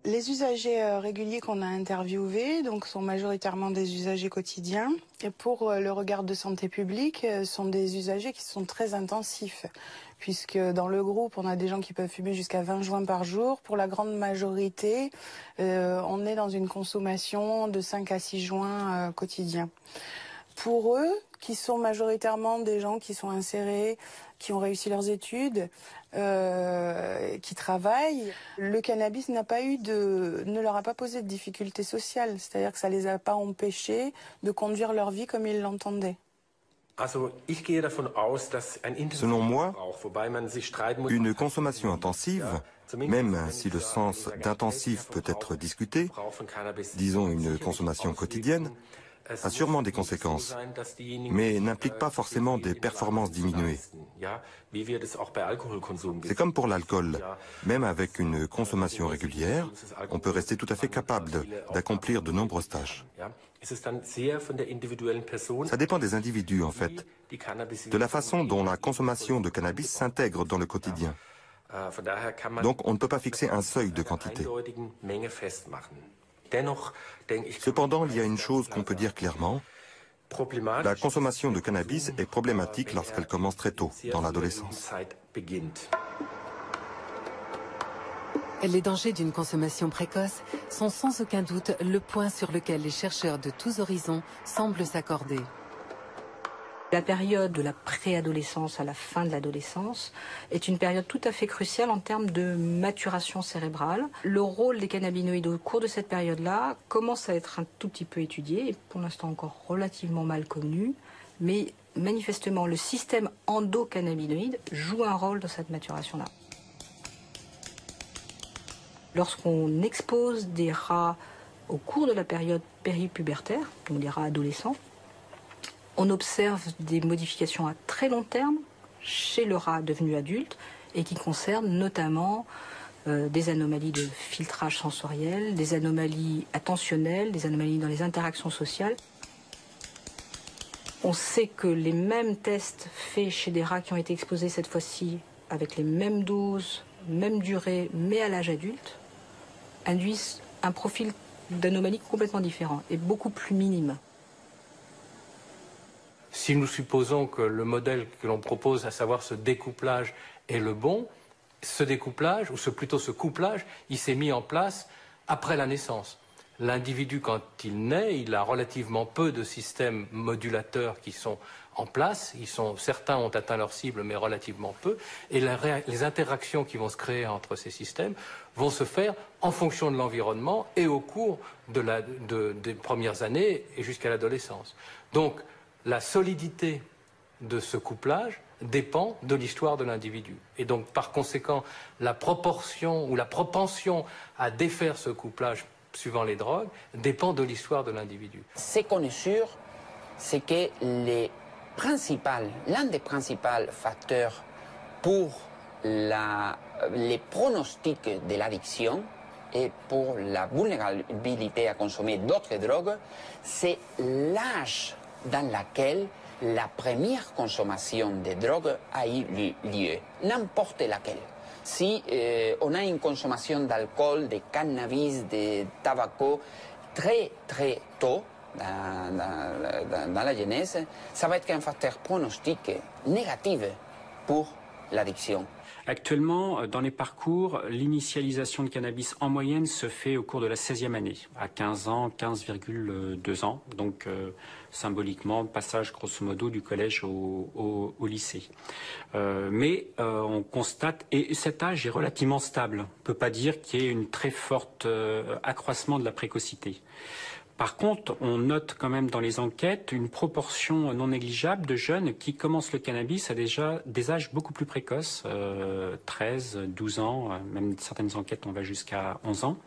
Les usagers réguliers qu'on a interviewés sont majoritairement des usagers quotidiens. Et pour le regard de santé publique, sont des usagers qui sont très intensifs. Puisque dans le groupe, on a des gens qui peuvent fumer jusqu'à 20 joints par jour. Pour la grande majorité, on est dans une consommation de 5 à 6 joints quotidiens. Pour eux, qui sont majoritairement des gens qui sont insérés, qui ont réussi leurs études, qui travaillent, le cannabis ne leur a pas posé de difficultés sociales. C'est-à-dire que ça ne les a pas empêchés de conduire leur vie comme ils l'entendaient. Selon moi, une consommation intensive, même si le sens d'intensif peut être discuté, disons une consommation quotidienne, a sûrement des conséquences, mais n'implique pas forcément des performances diminuées. C'est comme pour l'alcool. Même avec une consommation régulière, on peut rester tout à fait capable d'accomplir de nombreuses tâches. Ça dépend des individus, en fait, de la façon dont la consommation de cannabis s'intègre dans le quotidien. Donc, on ne peut pas fixer un seuil de quantité. Cependant, il y a une chose qu'on peut dire clairement. La consommation de cannabis est problématique lorsqu'elle commence très tôt, dans l'adolescence. Les dangers d'une consommation précoce sont sans aucun doute le point sur lequel les chercheurs de tous horizons semblent s'accorder. La période de la préadolescence à la fin de l'adolescence est une période tout à fait cruciale en termes de maturation cérébrale. Le rôle des cannabinoïdes au cours de cette période-là commence à être un tout petit peu étudié, et pour l'instant encore relativement mal connu, mais manifestement le système endocannabinoïde joue un rôle dans cette maturation-là. Lorsqu'on expose des rats au cours de la période péripubertaire, donc des rats adolescents, On observe des modifications à très long terme chez le rat devenu adulte et qui concernent notamment des anomalies de filtrage sensoriel, des anomalies attentionnelles, des anomalies dans les interactions sociales. On sait que les mêmes tests faits chez des rats qui ont été exposés cette fois-ci avec les mêmes doses, même durée, mais à l'âge adulte, induisent un profil d'anomalie complètement différent et beaucoup plus minime. Si nous supposons que le modèle que l'on propose, à savoir ce découplage, est le bon, ce découplage, ou plutôt ce couplage, il s'est mis en place après la naissance. L'individu, quand il naît, il a relativement peu de systèmes modulateurs qui sont en place. Certains ont atteint leur cible, mais relativement peu. Et les interactions qui vont se créer entre ces systèmes vont se faire en fonction de l'environnement et au cours des premières années et jusqu'à l'adolescence. Donc, la solidité de ce couplage dépend de l'histoire de l'individu. Et donc, par conséquent, la proportion ou la propension à défaire ce couplage suivant les drogues dépend de l'histoire de l'individu. Ce qu'on est sûr, c'est que l'un des principaux facteurs pour les pronostics de l'addiction et pour la vulnérabilité à consommer d'autres drogues, c'est l'âge dans lequel la première consommation de drogue a eu lieu, n'importe laquelle. Si on a une consommation d'alcool, de cannabis, de tabac très très tôt dans la jeunesse, ça va être un facteur pronostic négatif pour l'addiction. Actuellement, dans les parcours, l'initialisation de cannabis en moyenne se fait au cours de la 16e année, à 15 ans, 15,2 ans, donc symboliquement, passage grosso modo du collège au lycée. Mais on constate, et cet âge est relativement stable, on ne peut pas dire qu'il y ait une très forte accroissement de la précocité. Par contre, on note quand même dans les enquêtes une proportion non négligeable de jeunes qui commencent le cannabis à déjà des âges beaucoup plus précoces, 13, 12 ans, même certaines enquêtes on va jusqu'à 11 ans.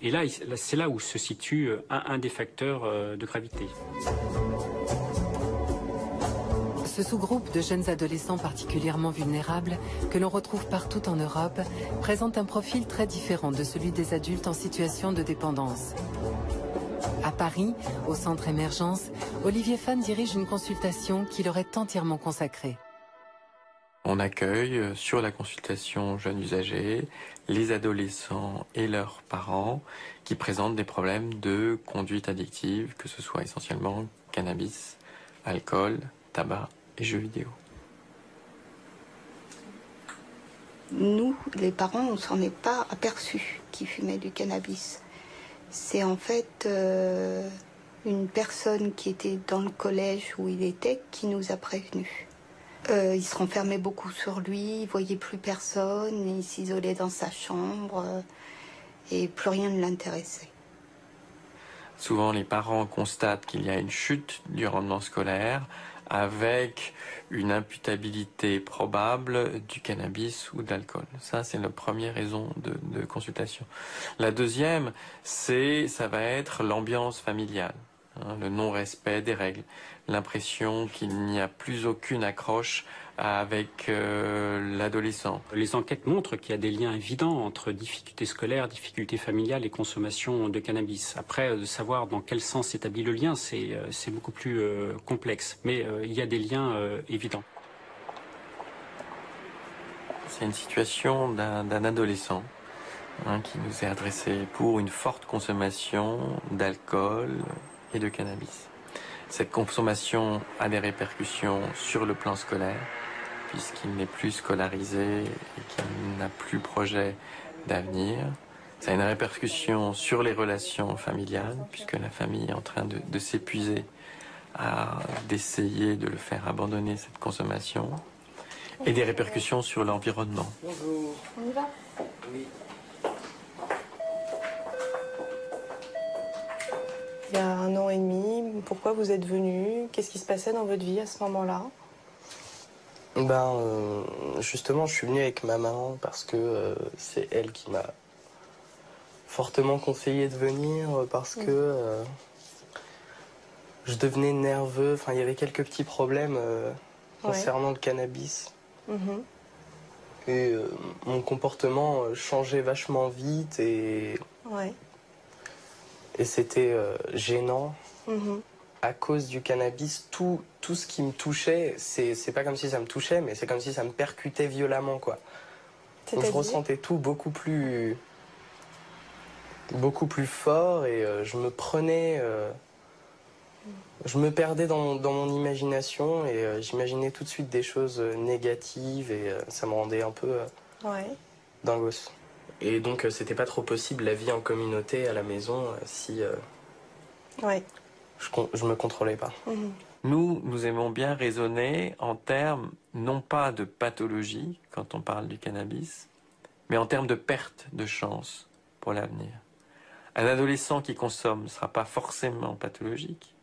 Et là, c'est là où se situe un des facteurs de gravité. Ce sous-groupe de jeunes adolescents particulièrement vulnérables, que l'on retrouve partout en Europe, présente un profil très différent de celui des adultes en situation de dépendance. À Paris, au centre Émergence, Olivier Fan dirige une consultation qui leur est entièrement consacrée. On accueille sur la consultation jeunes usagers les adolescents et leurs parents qui présentent des problèmes de conduite addictive, que ce soit essentiellement cannabis, alcool, tabac et jeux vidéo. Nous, les parents, on ne s'en est pas aperçus qu'ils fumaient du cannabis. C'est en fait une personne qui était dans le collège où il était qui nous a prévenus. Il se renfermait beaucoup sur lui, il voyait plus personne, il s'isolait dans sa chambre et plus rien ne l'intéressait. Souvent, les parents constatent qu'il y a une chute du rendement scolaire avec une imputabilité probable du cannabis ou de l'alcool. Ça, c'est la première raison de consultation. La deuxième, ça va être l'ambiance familiale, le non-respect des règles, l'impression qu'il n'y a plus aucune accroche avec l'adolescent. Les enquêtes montrent qu'il y a des liens évidents entre difficultés scolaires, difficultés familiales et consommation de cannabis. Après, de savoir dans quel sens s'établit le lien, c'est beaucoup plus complexe. Mais il y a des liens évidents. C'est une situation d'un adolescent qui nous est adressé pour une forte consommation d'alcool et de cannabis. Cette consommation a des répercussions sur le plan scolaire, puisqu'il n'est plus scolarisé et qu'il n'a plus projet d'avenir. Ça a une répercussion sur les relations familiales, puisque la famille est en train de s'épuiser à d'essayer de le faire abandonner cette consommation, et des répercussions sur l'environnement. Bonjour. On y va? Oui. Il y a 1 an et demi, pourquoi vous êtes venu? Qu'est-ce qui se passait dans votre vie à ce moment-là? Justement, je suis venu avec ma maman parce que c'est elle qui m'a fortement conseillé de venir parce que Je devenais nerveux, enfin, il y avait quelques petits problèmes concernant le cannabis. Et mon comportement changeait vachement vite et c'était gênant. À cause du cannabis, tout ce qui me touchait, c'est pas comme si ça me touchait, mais c'est comme si ça me percutait violemment, quoi. Donc je ressentais tout beaucoup plus fort et je me prenais... je me perdais dans mon imagination et j'imaginais tout de suite des choses négatives et ça me rendait un peu dingos. Et donc c'était pas trop possible la vie en communauté à la maison si je me contrôlais pas. Nous aimons bien raisonner en termes non pas de pathologie quand on parle du cannabis, mais en termes de perte de chance pour l'avenir. Un adolescent qui consomme ne sera pas forcément pathologique,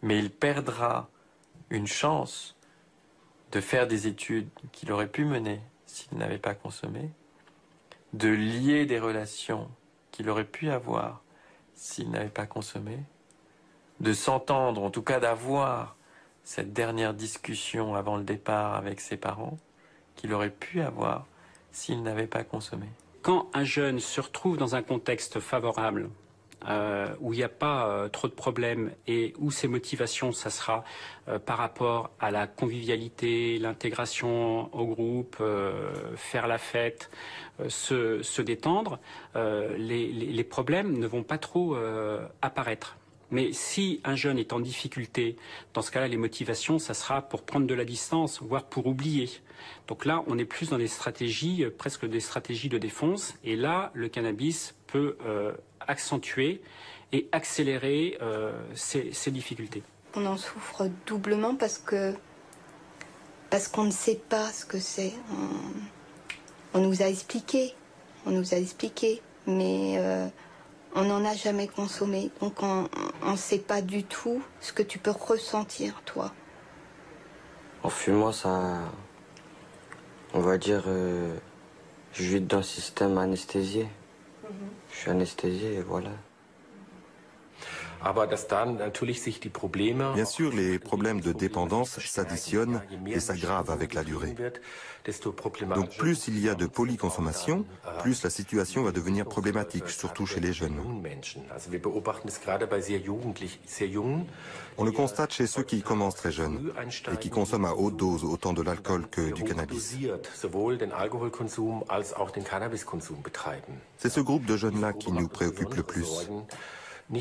mais il perdra une chance de faire des études qu'il aurait pu mener s'il n'avait pas consommé, de lier des relations qu'il aurait pu avoir s'il n'avait pas consommé, de s'entendre, en tout cas d'avoir cette dernière discussion avant le départ avec ses parents qu'il aurait pu avoir s'il n'avait pas consommé. Quand un jeune se retrouve dans un contexte favorable, où il n'y a pas trop de problèmes et où ses motivations, ça sera par rapport à la convivialité, l'intégration au groupe, faire la fête, se détendre, les problèmes ne vont pas trop apparaître. Mais si un jeune est en difficulté, dans ce cas-là, les motivations, ça sera pour prendre de la distance, voire pour oublier. Donc là, on est plus dans des stratégies, presque des stratégies de défense. Et là, le cannabis peut accentuer et accélérer ces difficultés. On en souffre doublement parce qu'on ne sait pas ce que c'est. On nous a expliqué, mais on n'en a jamais consommé. Donc on ne sait pas du tout ce que tu peux ressentir, toi. En fumant, ça, on va dire, je vis dans un système anesthésié. Je suis anesthésié et voilà. Bien sûr, les problèmes de dépendance s'additionnent et s'aggravent avec la durée. Donc plus il y a de polyconsommation, plus la situation va devenir problématique, surtout chez les jeunes. On le constate chez ceux qui commencent très jeunes et qui consomment à haute dose autant de l'alcool que du cannabis. C'est ce groupe de jeunes-là qui nous préoccupe le plus.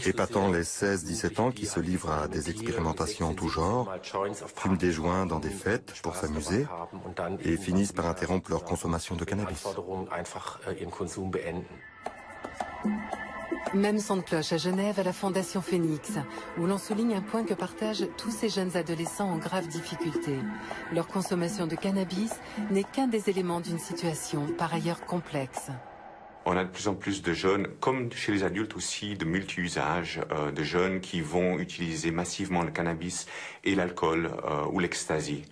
Et pas tant les 16-17 ans qui se livrent à des expérimentations en tout genre, fument des joints dans des fêtes pour s'amuser et finissent par interrompre leur consommation de cannabis. Même son de cloche à Genève à la Fondation Phoenix, où l'on souligne un point que partagent tous ces jeunes adolescents en grave difficulté. Leur consommation de cannabis n'est qu'un des éléments d'une situation par ailleurs complexe. On a de plus en plus de jeunes, comme chez les adultes aussi, de multi-usages, de jeunes qui vont utiliser massivement le cannabis et l'alcool ou l'ecstasy.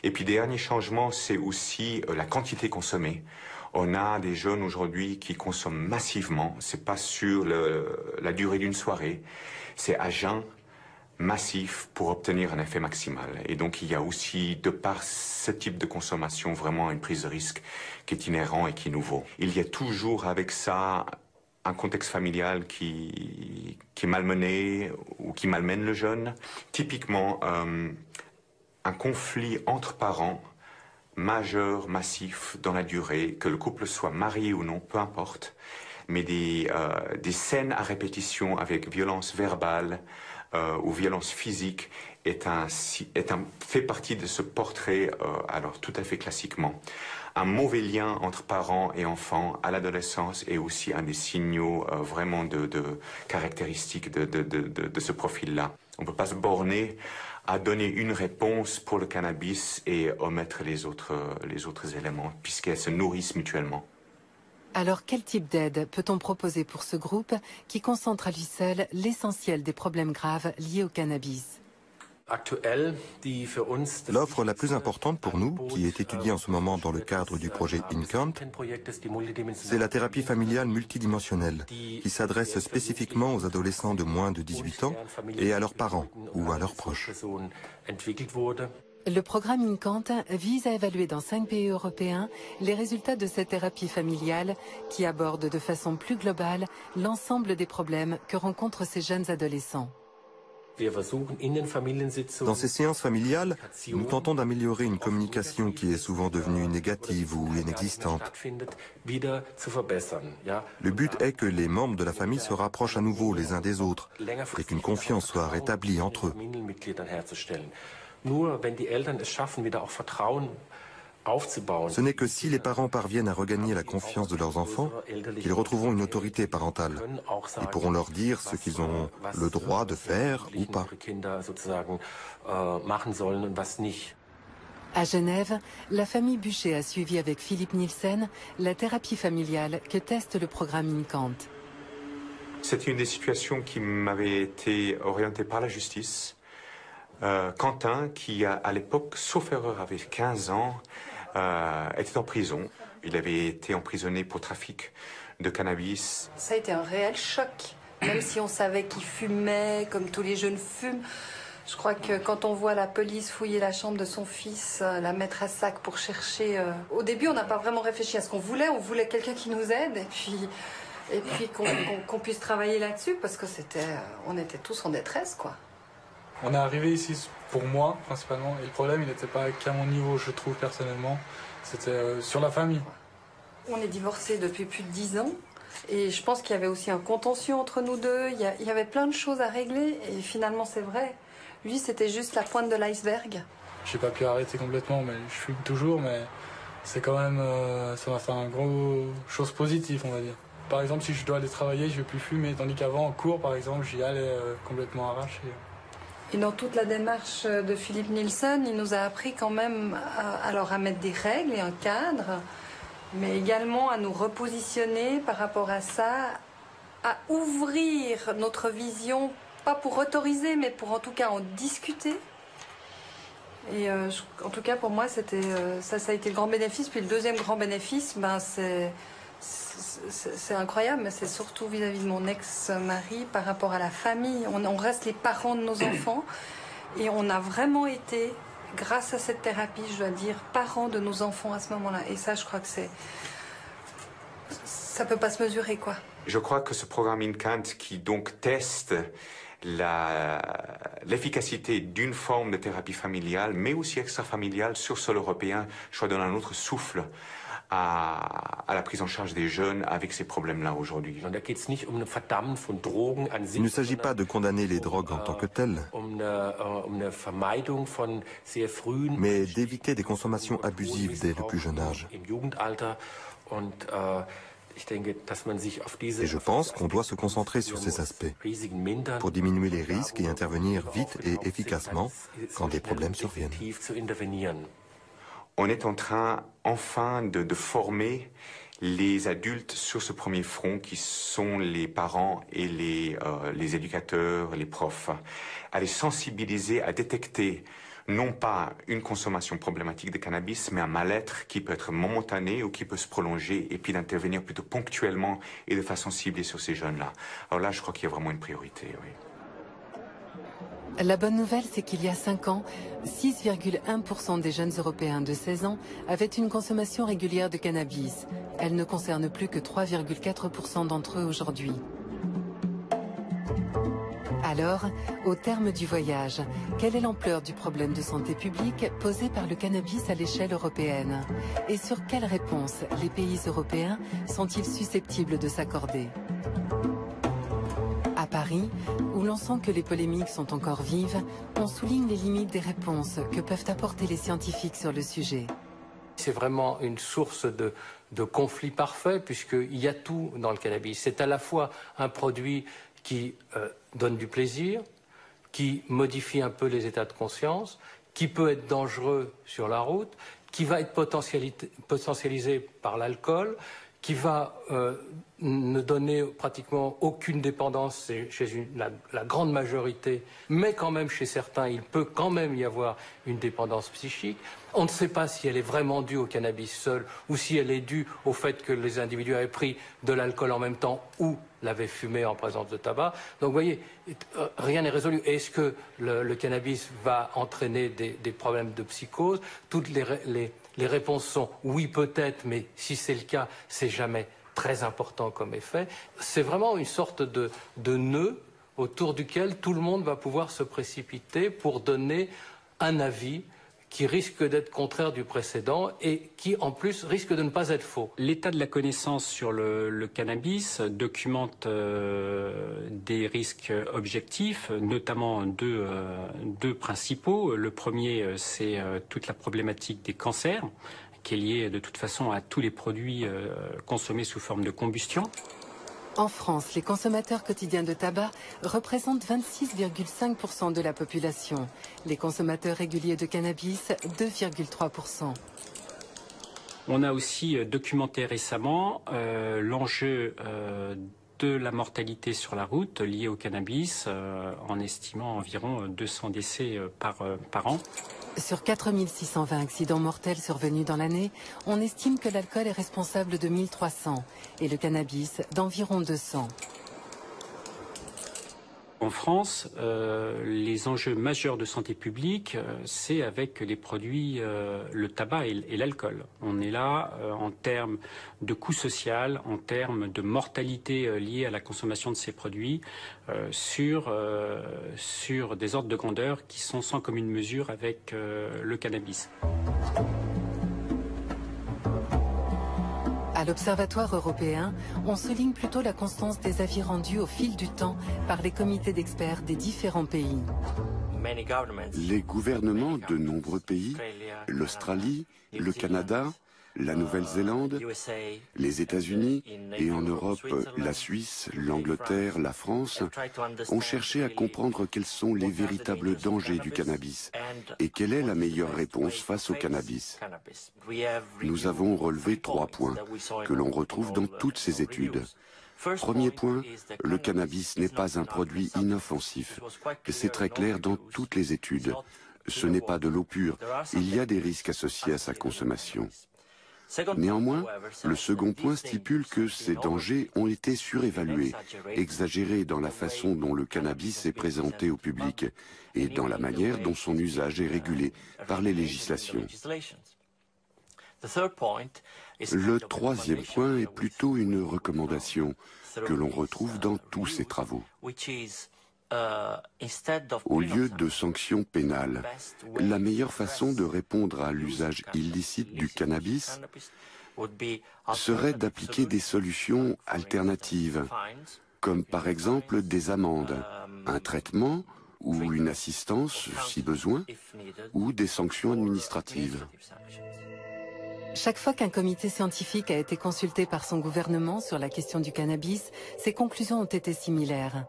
Et puis, dernier changement, c'est aussi la quantité consommée. On a des jeunes aujourd'hui qui consomment massivement. C'est pas sur la durée d'une soirée, c'est à jeun, massif pour obtenir un effet maximal. Et donc il y a aussi, de par ce type de consommation, vraiment une prise de risque qui est inhérent et qui est nouveau. Il y a toujours avec ça un contexte familial qui est malmené ou qui malmène le jeune. Typiquement, un conflit entre parents majeur, massif dans la durée, que le couple soit marié ou non, peu importe, mais des scènes à répétition avec violence verbale, ou violence physique fait partie de ce portrait, alors tout à fait classiquement. Un mauvais lien entre parents et enfants à l'adolescence est aussi un des signaux vraiment de caractéristiques de ce profil-là. On ne peut pas se borner à donner une réponse pour le cannabis et omettre les autres éléments, puisqu'elles se nourrissent mutuellement. Alors, quel type d'aide peut-on proposer pour ce groupe qui concentre à lui seul l'essentiel des problèmes graves liés au cannabis? L'offre la plus importante pour nous, qui est étudiée en ce moment dans le cadre du projet InCant, c'est la thérapie familiale multidimensionnelle, qui s'adresse spécifiquement aux adolescents de moins de 18 ans et à leurs parents ou à leurs proches. Le programme InCant vise à évaluer dans 5 pays européens les résultats de cette thérapie familiale qui aborde de façon plus globale l'ensemble des problèmes que rencontrent ces jeunes adolescents. Dans ces séances familiales, nous tentons d'améliorer une communication qui est souvent devenue négative ou inexistante. Le but est que les membres de la famille se rapprochent à nouveau les uns des autres et qu'une confiance soit rétablie entre eux. Ce n'est que si les parents parviennent à regagner la confiance de leurs enfants qu'ils retrouveront une autorité parentale et pourront leur dire ce qu'ils ont le droit de faire ou pas. À Genève, la famille Bûcher a suivi avec Philippe Nielsen la thérapie familiale que teste le programme InCant. C'est une des situations qui m'avait été orientée par la justice. Quentin, qui à l'époque, sauf erreur, avait 15 ans, était en prison. Il avait été emprisonné pour trafic de cannabis. Ça a été un réel choc, même si on savait qu'il fumait, comme tous les jeunes fument. Je crois que quand on voit la police fouiller la chambre de son fils, la mettre à sac pour chercher... Au début, on n'a pas vraiment réfléchi à ce qu'on voulait. On voulait quelqu'un qui nous aide et puis qu'on puisse travailler là-dessus parce que on était tous en détresse, quoi. On est arrivé ici pour moi, principalement, et le problème, il n'était pas qu'à mon niveau, je trouve, personnellement, c'était sur la famille. On est divorcés depuis plus de 10 ans, et je pense qu'il y avait aussi un contentieux entre nous deux, il y avait plein de choses à régler, et finalement, c'est vrai. Lui, c'était juste la pointe de l'iceberg. J'ai pas pu arrêter complètement, mais je fume toujours, mais c'est quand même, ça m'a fait un gros chose positive, on va dire. Par exemple, si je dois aller travailler, je vais plus fumer, tandis qu'avant, en cours, par exemple, j'y allais complètement arraché. Et dans toute la démarche de Philippe Nielsen, il nous a appris quand même à mettre des règles et un cadre, mais également à nous repositionner par rapport à ça, à ouvrir notre vision, pas pour autoriser, mais pour en tout cas en discuter. Et en tout cas, pour moi, ça a été le grand bénéfice. Puis le deuxième grand bénéfice, c'est incroyable, mais c'est surtout vis-à-vis de mon ex-mari par rapport à la famille. On reste les parents de nos enfants et on a vraiment été, grâce à cette thérapie, je dois dire, parents de nos enfants à ce moment-là. Et ça, je crois que ça peut pas se mesurer, quoi. Je crois que ce programme InCant qui donc teste l'efficacité d'une forme de thérapie familiale, mais aussi extrafamiliale sur sol européen, je crois donne un autre souffle à la prise en charge des jeunes avec ces problèmes-là aujourd'hui. Il ne s'agit pas de condamner les drogues en tant que telles, mais d'éviter des consommations abusives dès le plus jeune âge. Et je pense qu'on doit se concentrer sur ces aspects pour diminuer les risques et intervenir vite et efficacement quand des problèmes surviennent. On est en train, enfin, de former les adultes sur ce premier front qui sont les parents et les éducateurs, les profs, à les sensibiliser, à détecter non pas une consommation problématique de cannabis, mais un mal-être qui peut être momentané ou qui peut se prolonger et puis d'intervenir plutôt ponctuellement et de façon ciblée sur ces jeunes-là. Alors là, je crois qu'il y a vraiment une priorité, oui. La bonne nouvelle, c'est qu'il y a 5 ans, 6,1% des jeunes Européens de 16 ans avaient une consommation régulière de cannabis. Elle ne concerne plus que 3,4% d'entre eux aujourd'hui. Alors, au terme du voyage, quelle est l'ampleur du problème de santé publique posé par le cannabis à l'échelle européenne? Et sur quelles réponses les pays européens sont-ils susceptibles de s'accorder? À Paris, où l'on sent que les polémiques sont encore vives, on souligne les limites des réponses que peuvent apporter les scientifiques sur le sujet. C'est vraiment une source de conflit parfait, puisqu'il y a tout dans le cannabis. C'est à la fois un produit qui donne du plaisir, qui modifie un peu les états de conscience, qui peut être dangereux sur la route, qui va être potentialisé par l'alcool, qui va ne donner pratiquement aucune dépendance chez la grande majorité, mais quand même chez certains, il peut quand même y avoir une dépendance psychique. On ne sait pas si elle est vraiment due au cannabis seul ou si elle est due au fait que les individus avaient pris de l'alcool en même temps ou l'avaient fumé en présence de tabac. Donc vous voyez, rien n'est résolu. Est-ce que le cannabis va entraîner des problèmes de psychose? Toutes les réponses sont oui peut-être, mais si c'est le cas, c'est jamais très important comme effet. C'est vraiment une sorte de nœud autour duquel tout le monde va pouvoir se précipiter pour donner un avis qui risque d'être contraire du précédent et qui, en plus, risque de ne pas être faux. L'état de la connaissance sur le cannabis documente des risques objectifs, notamment deux principaux. Le premier, c'est toute la problématique des cancers, qui est liée de toute façon à tous les produits consommés sous forme de combustion. En France, les consommateurs quotidiens de tabac représentent 26,5% de la population. Les consommateurs réguliers de cannabis, 2,3%. On a aussi documenté récemment l'enjeu de la mortalité sur la route liée au cannabis, en estimant environ 200 décès par an. Sur 4620 accidents mortels survenus dans l'année, on estime que l'alcool est responsable de 1300 et le cannabis d'environ 200. En France, les enjeux majeurs de santé publique, c'est avec les produits, le tabac et l'alcool. On est là en termes de coût social, en termes de mortalité liée à la consommation de ces produits, sur des ordres de grandeur qui sont sans commune mesure avec le cannabis. À l'Observatoire européen, on souligne plutôt la constance des avis rendus au fil du temps par les comités d'experts des différents pays. Les gouvernements de nombreux pays, l'Australie, le Canada, la Nouvelle-Zélande, les États-Unis et en Europe, la Suisse, l'Angleterre, la France, ont cherché à comprendre quels sont les véritables dangers du cannabis et quelle est la meilleure réponse face au cannabis. Nous avons relevé 3 points que l'on retrouve dans toutes ces études. Premier point, le cannabis n'est pas un produit inoffensif. C'est très clair dans toutes les études. Ce n'est pas de l'eau pure. Il y a des risques associés à sa consommation. Néanmoins, le second point stipule que ces dangers ont été surévalués, exagérés dans la façon dont le cannabis est présenté au public et dans la manière dont son usage est régulé par les législations. Le troisième point est plutôt une recommandation que l'on retrouve dans tous ces travaux. Au lieu de sanctions pénales, la meilleure façon de répondre à l'usage illicite du cannabis serait d'appliquer des solutions alternatives, comme par exemple des amendes, un traitement ou une assistance si besoin, ou des sanctions administratives. Chaque fois qu'un comité scientifique a été consulté par son gouvernement sur la question du cannabis, ses conclusions ont été similaires.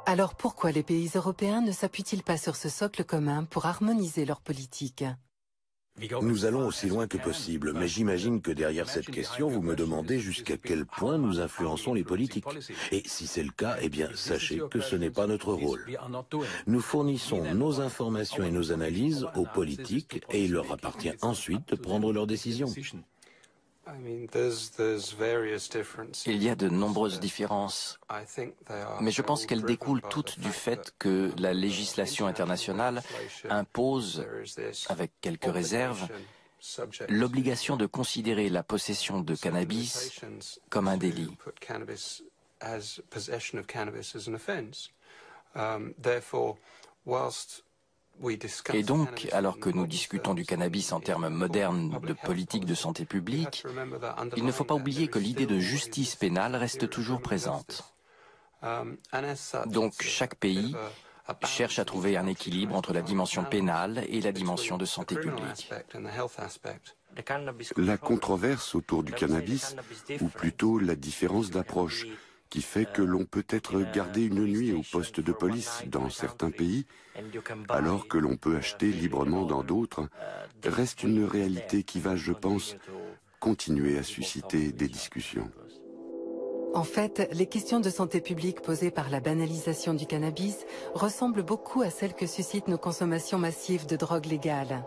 Alors pourquoi les pays européens ne s'appuient-ils pas sur ce socle commun pour harmoniser leur politique ? Nous allons aussi loin que possible, mais j'imagine que derrière cette question, vous me demandez jusqu'à quel point nous influençons les politiques. Et si c'est le cas, eh bien, sachez que ce n'est pas notre rôle. Nous fournissons nos informations et nos analyses aux politiques et il leur appartient ensuite de prendre leurs décisions. Il y a de nombreuses différences, mais je pense qu'elles découlent toutes du fait que la législation internationale impose, avec quelques réserves, l'obligation de considérer la possession de cannabis comme un délit. Et donc, alors que nous discutons du cannabis en termes modernes de politique de santé publique, il ne faut pas oublier que l'idée de justice pénale reste toujours présente. Donc, chaque pays cherche à trouver un équilibre entre la dimension pénale et la dimension de santé publique. La controverse autour du cannabis, ou plutôt la différence d'approche, qui fait que l'on peut être gardé une nuit au poste de police dans certains pays, alors que l'on peut acheter librement dans d'autres, reste une réalité qui va, je pense, continuer à susciter des discussions. En fait, les questions de santé publique posées par la banalisation du cannabis ressemblent beaucoup à celles que suscitent nos consommations massives de drogues légales.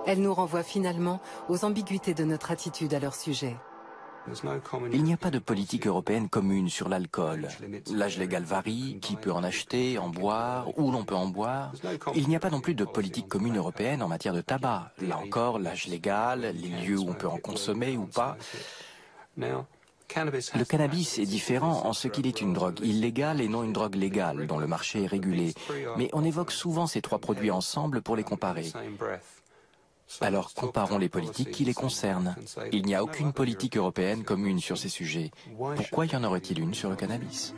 Elles nous renvoient finalement aux ambiguïtés de notre attitude à leur sujet. Il n'y a pas de politique européenne commune sur l'alcool. L'âge légal varie, qui peut en acheter, en boire, où l'on peut en boire. Il n'y a pas non plus de politique commune européenne en matière de tabac. Là encore, l'âge légal, les lieux où on peut en consommer ou pas. Le cannabis est différent en ce qu'il est une drogue illégale et non une drogue légale, dont le marché est régulé. Mais on évoque souvent ces trois produits ensemble pour les comparer. Alors comparons les politiques qui les concernent. Il n'y a aucune politique européenne commune sur ces sujets. Pourquoi y en aurait-il une sur le cannabis ?